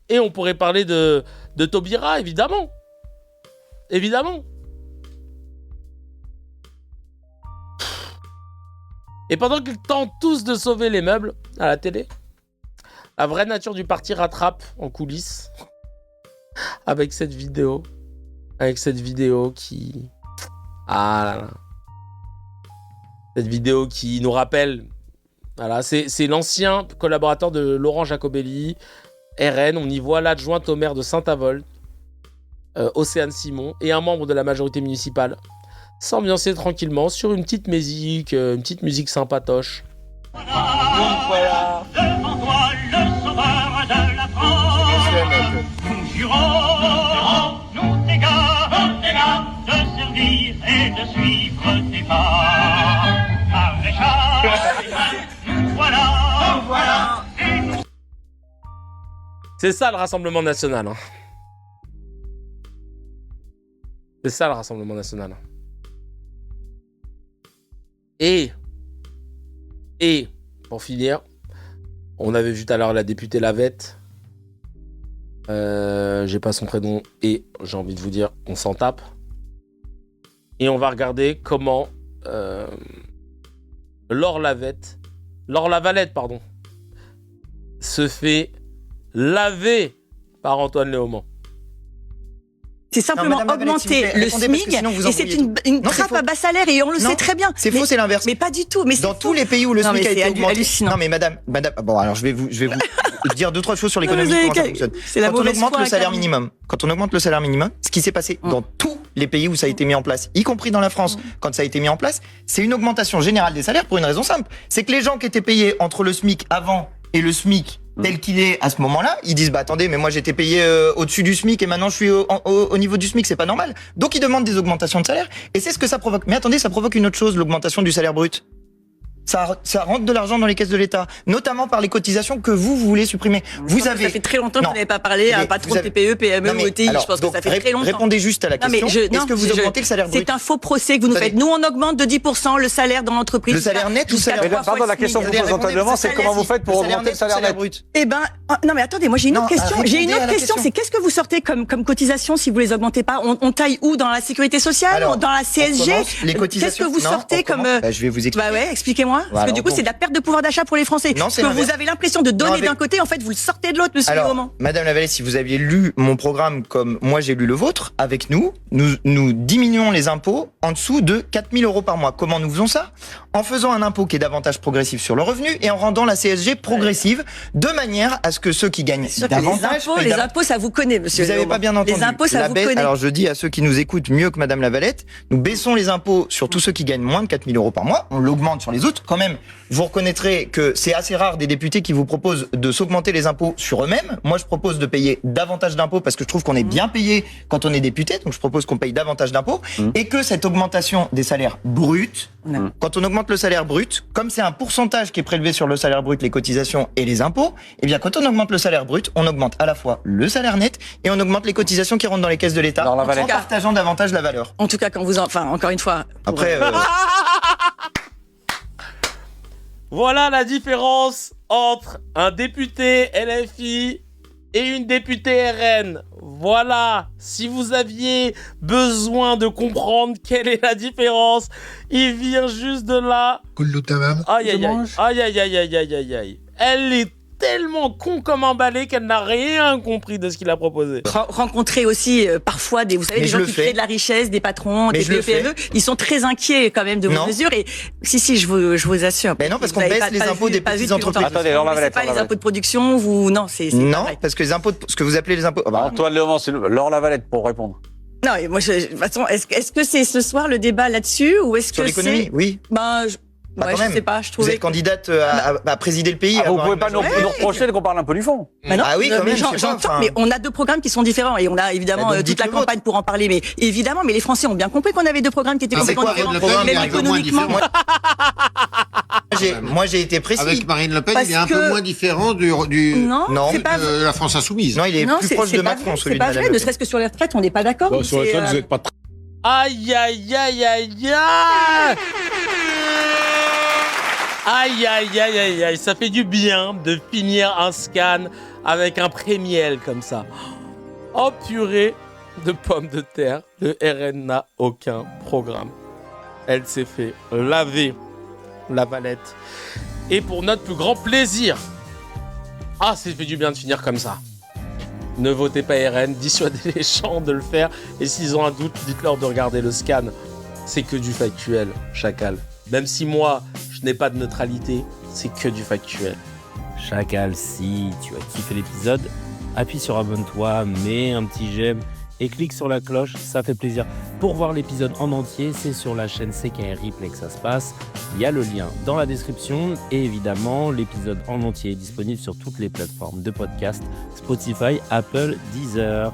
Et on pourrait parler de Taubira, évidemment. Évidemment. Et pendant qu'ils tentent tous de sauver les meubles à la télé, la vraie nature du parti rattrape en coulisses avec cette vidéo. Avec cette vidéo qui... Ah là là. Cette vidéo qui nous rappelle... Voilà, c'est l'ancien collaborateur de Laurent Jacobelli, RN. On y voit l'adjointe au maire de Saint-Avold, Océane Simon, et un membre de la majorité municipale s'ambiancer tranquillement sur une petite musique sympatoche. Donc voilà. Devant toi, le sauveur de la France. Nous jurons, nous tes gars, de servir et de suivre tes pas. Maréchal, nous voilà. C'est ça le Rassemblement National. Hein. C'est ça le Rassemblement National. Et pour finir, on avait vu tout à l'heure la députée Lavette. J'ai pas son prénom et j'ai envie de vous dire, on s'en tape. Et on va regarder comment Laure Lavalette, se fait laver par Antoine Léaumont. C'est simplement augmenter le SMIC et c'est une trappe à bas salaire et on le sait très bien. C'est faux, c'est l'inverse. Mais pas du tout. Mais dans tous les pays où le SMIC a été augmenté. Hallucinant. Non mais madame, bon alors je vais vous dire 2-3 choses sur l'économie, comment ça fonctionne. Quand on augmente le salaire minimum, ce qui s'est passé dans tous les pays où ça a été mis en place, y compris dans la France, quand ça a été mis en place, c'est une augmentation générale des salaires pour une raison simple. C'est que les gens qui étaient payés entre le SMIC avant et le SMIC tel qu'il est à ce moment-là, ils disent bah attendez, mais moi j'étais payé au-dessus du SMIC et maintenant je suis au niveau du SMIC, c'est pas normal. Donc ils demandent des augmentations de salaire et c'est ce que ça provoque. Mais attendez, ça provoque une autre chose, l'augmentation du salaire brut. Ça rentre de l'argent dans les caisses de l'État, notamment par les cotisations que vous voulez supprimer. Ça fait très longtemps que vous n'avez pas parlé à un patron de TPE, PME ou ETI. Je pense que ça fait très longtemps. Répondez juste à la question. Est-ce que vous augmentez le salaire brut? C'est un faux procès que vous nous faites. Nous, on augmente de 10% le salaire dans l'entreprise. Le salaire net ou le salaire brut? Pardon, la question que vous posez Antoine Léaumont, c'est comment vous faites pour augmenter le salaire net brut? Eh ben, non mais attendez, moi j'ai une autre question. J'ai une autre question, c'est qu'est-ce que vous sortez comme cotisation si vous les augmentez pas? On taille où? Dans la sécurité sociale? Dans la CSG? Qu'est-ce que vous sortez comme... Je vais vous expliquer. Bah ouais, expliquez-moi. Parce que du coup, c'est de la perte de pouvoir d'achat pour les Français. Non, que vous avez l'impression de donner d'un côté, en fait, vous le sortez de l'autre, monsieur Léaumont. Madame Lavallée, si vous aviez lu mon programme comme moi j'ai lu le vôtre, avec nous diminuons les impôts en dessous de 4 000 € par mois. Comment nous faisons ça? En faisant un impôt qui est davantage progressif sur le revenu et en rendant la CSG progressive de manière à ce que ceux qui gagnent davantage... Les impôts, ça vous connaît, monsieur Léaumont. Vous n'avez pas bien entendu. Les impôts, ça vous connaît. Alors je dis à ceux qui nous écoutent mieux que Madame Lavallette, nous baissons les impôts sur tous ceux qui gagnent moins de 4 000 € par mois. On l'augmente sur les autres. Quand même, vous reconnaîtrez que c'est assez rare des députés qui vous proposent de s'augmenter les impôts sur eux-mêmes. Moi, je propose de payer davantage d'impôts parce que je trouve qu'on est bien payé quand on est député. Donc, je propose qu'on paye davantage d'impôts et que cette augmentation des salaires bruts, quand on augmente le salaire brut, comme c'est un pourcentage qui est prélevé sur le salaire brut, les cotisations et les impôts, eh bien, quand on augmente le salaire brut, on augmente à la fois le salaire net et on augmente les cotisations qui rentrent dans les caisses de l'État en partageant davantage la valeur. En tout cas, quand vous encore une fois. Après. Voilà la différence entre un député LFI et une députée RN. Voilà, si vous aviez besoin de comprendre quelle est la différence, il vient juste de là. Aïe aïe aïe, aïe aïe aïe aïe aïe aïe aïe. Elle est tellement con comme un balai qu'elle n'a rien compris de ce qu'il a proposé. Rencontrer aussi parfois des gens qui créent de la richesse, des patrons, des PME, ils sont très inquiets quand même de vos mesures et si je vous assure. Mais non, parce qu'on baisse les impôts des petites entreprises. Attendez, alors c'est pas les impôts de production ou non, c'est non, parce que les impôts, ce que vous appelez les impôts. Antoine Léaumont, c'est Laure Lavalette pour répondre. Non, et moi, de toute façon, est-ce que c'est ce soir le débat là-dessus ou est-ce que c'est... Sur l'économie, oui. Ouais, je sais pas, je trouvais. Vous êtes candidate à présider le pays. Vous pouvez pas nous reprocher qu'on parle un peu du fond. Non, ah oui, quand même. J'entends, mais on a deux programmes qui sont différents et on a évidemment toute la campagne pour en parler. Mais évidemment, mais les Français ont bien compris qu'on avait deux programmes qui étaient complètement différents. Même économiquement. moi j'ai été précis. Avec Marine Le Pen, il est un peu moins différent de la France insoumise. Non, il est plus proche de Macron. C'est pas vrai, ne serait-ce que sur les retraites, on n'est pas d'accord. Sur les retraites, vous n'êtes pas très... Aïe, aïe, aïe, aïe, aïe. Aïe, aïe, aïe, aïe, aïe, ça fait du bien de finir un scan avec un prémiel comme ça. Oh purée de pommes de terre, le RN n'a aucun programme. Elle s'est fait laver la valette. Et pour notre plus grand plaisir, ça fait du bien de finir comme ça. Ne votez pas RN, dissuadez les gens de le faire. Et s'ils ont un doute, dites-leur de regarder le scan. C'est que du factuel, Chacal. Même si moi, je n'ai pas de neutralité, c'est que du factuel. Chacal, si tu as kiffé l'épisode, appuie sur abonne-toi, mets un petit j'aime et clique sur la cloche, ça fait plaisir. Pour voir l'épisode en entier, c'est sur la chaîne CKR Replay que ça se passe. Il y a le lien dans la description et évidemment, l'épisode en entier est disponible sur toutes les plateformes de podcast, Spotify, Apple, Deezer.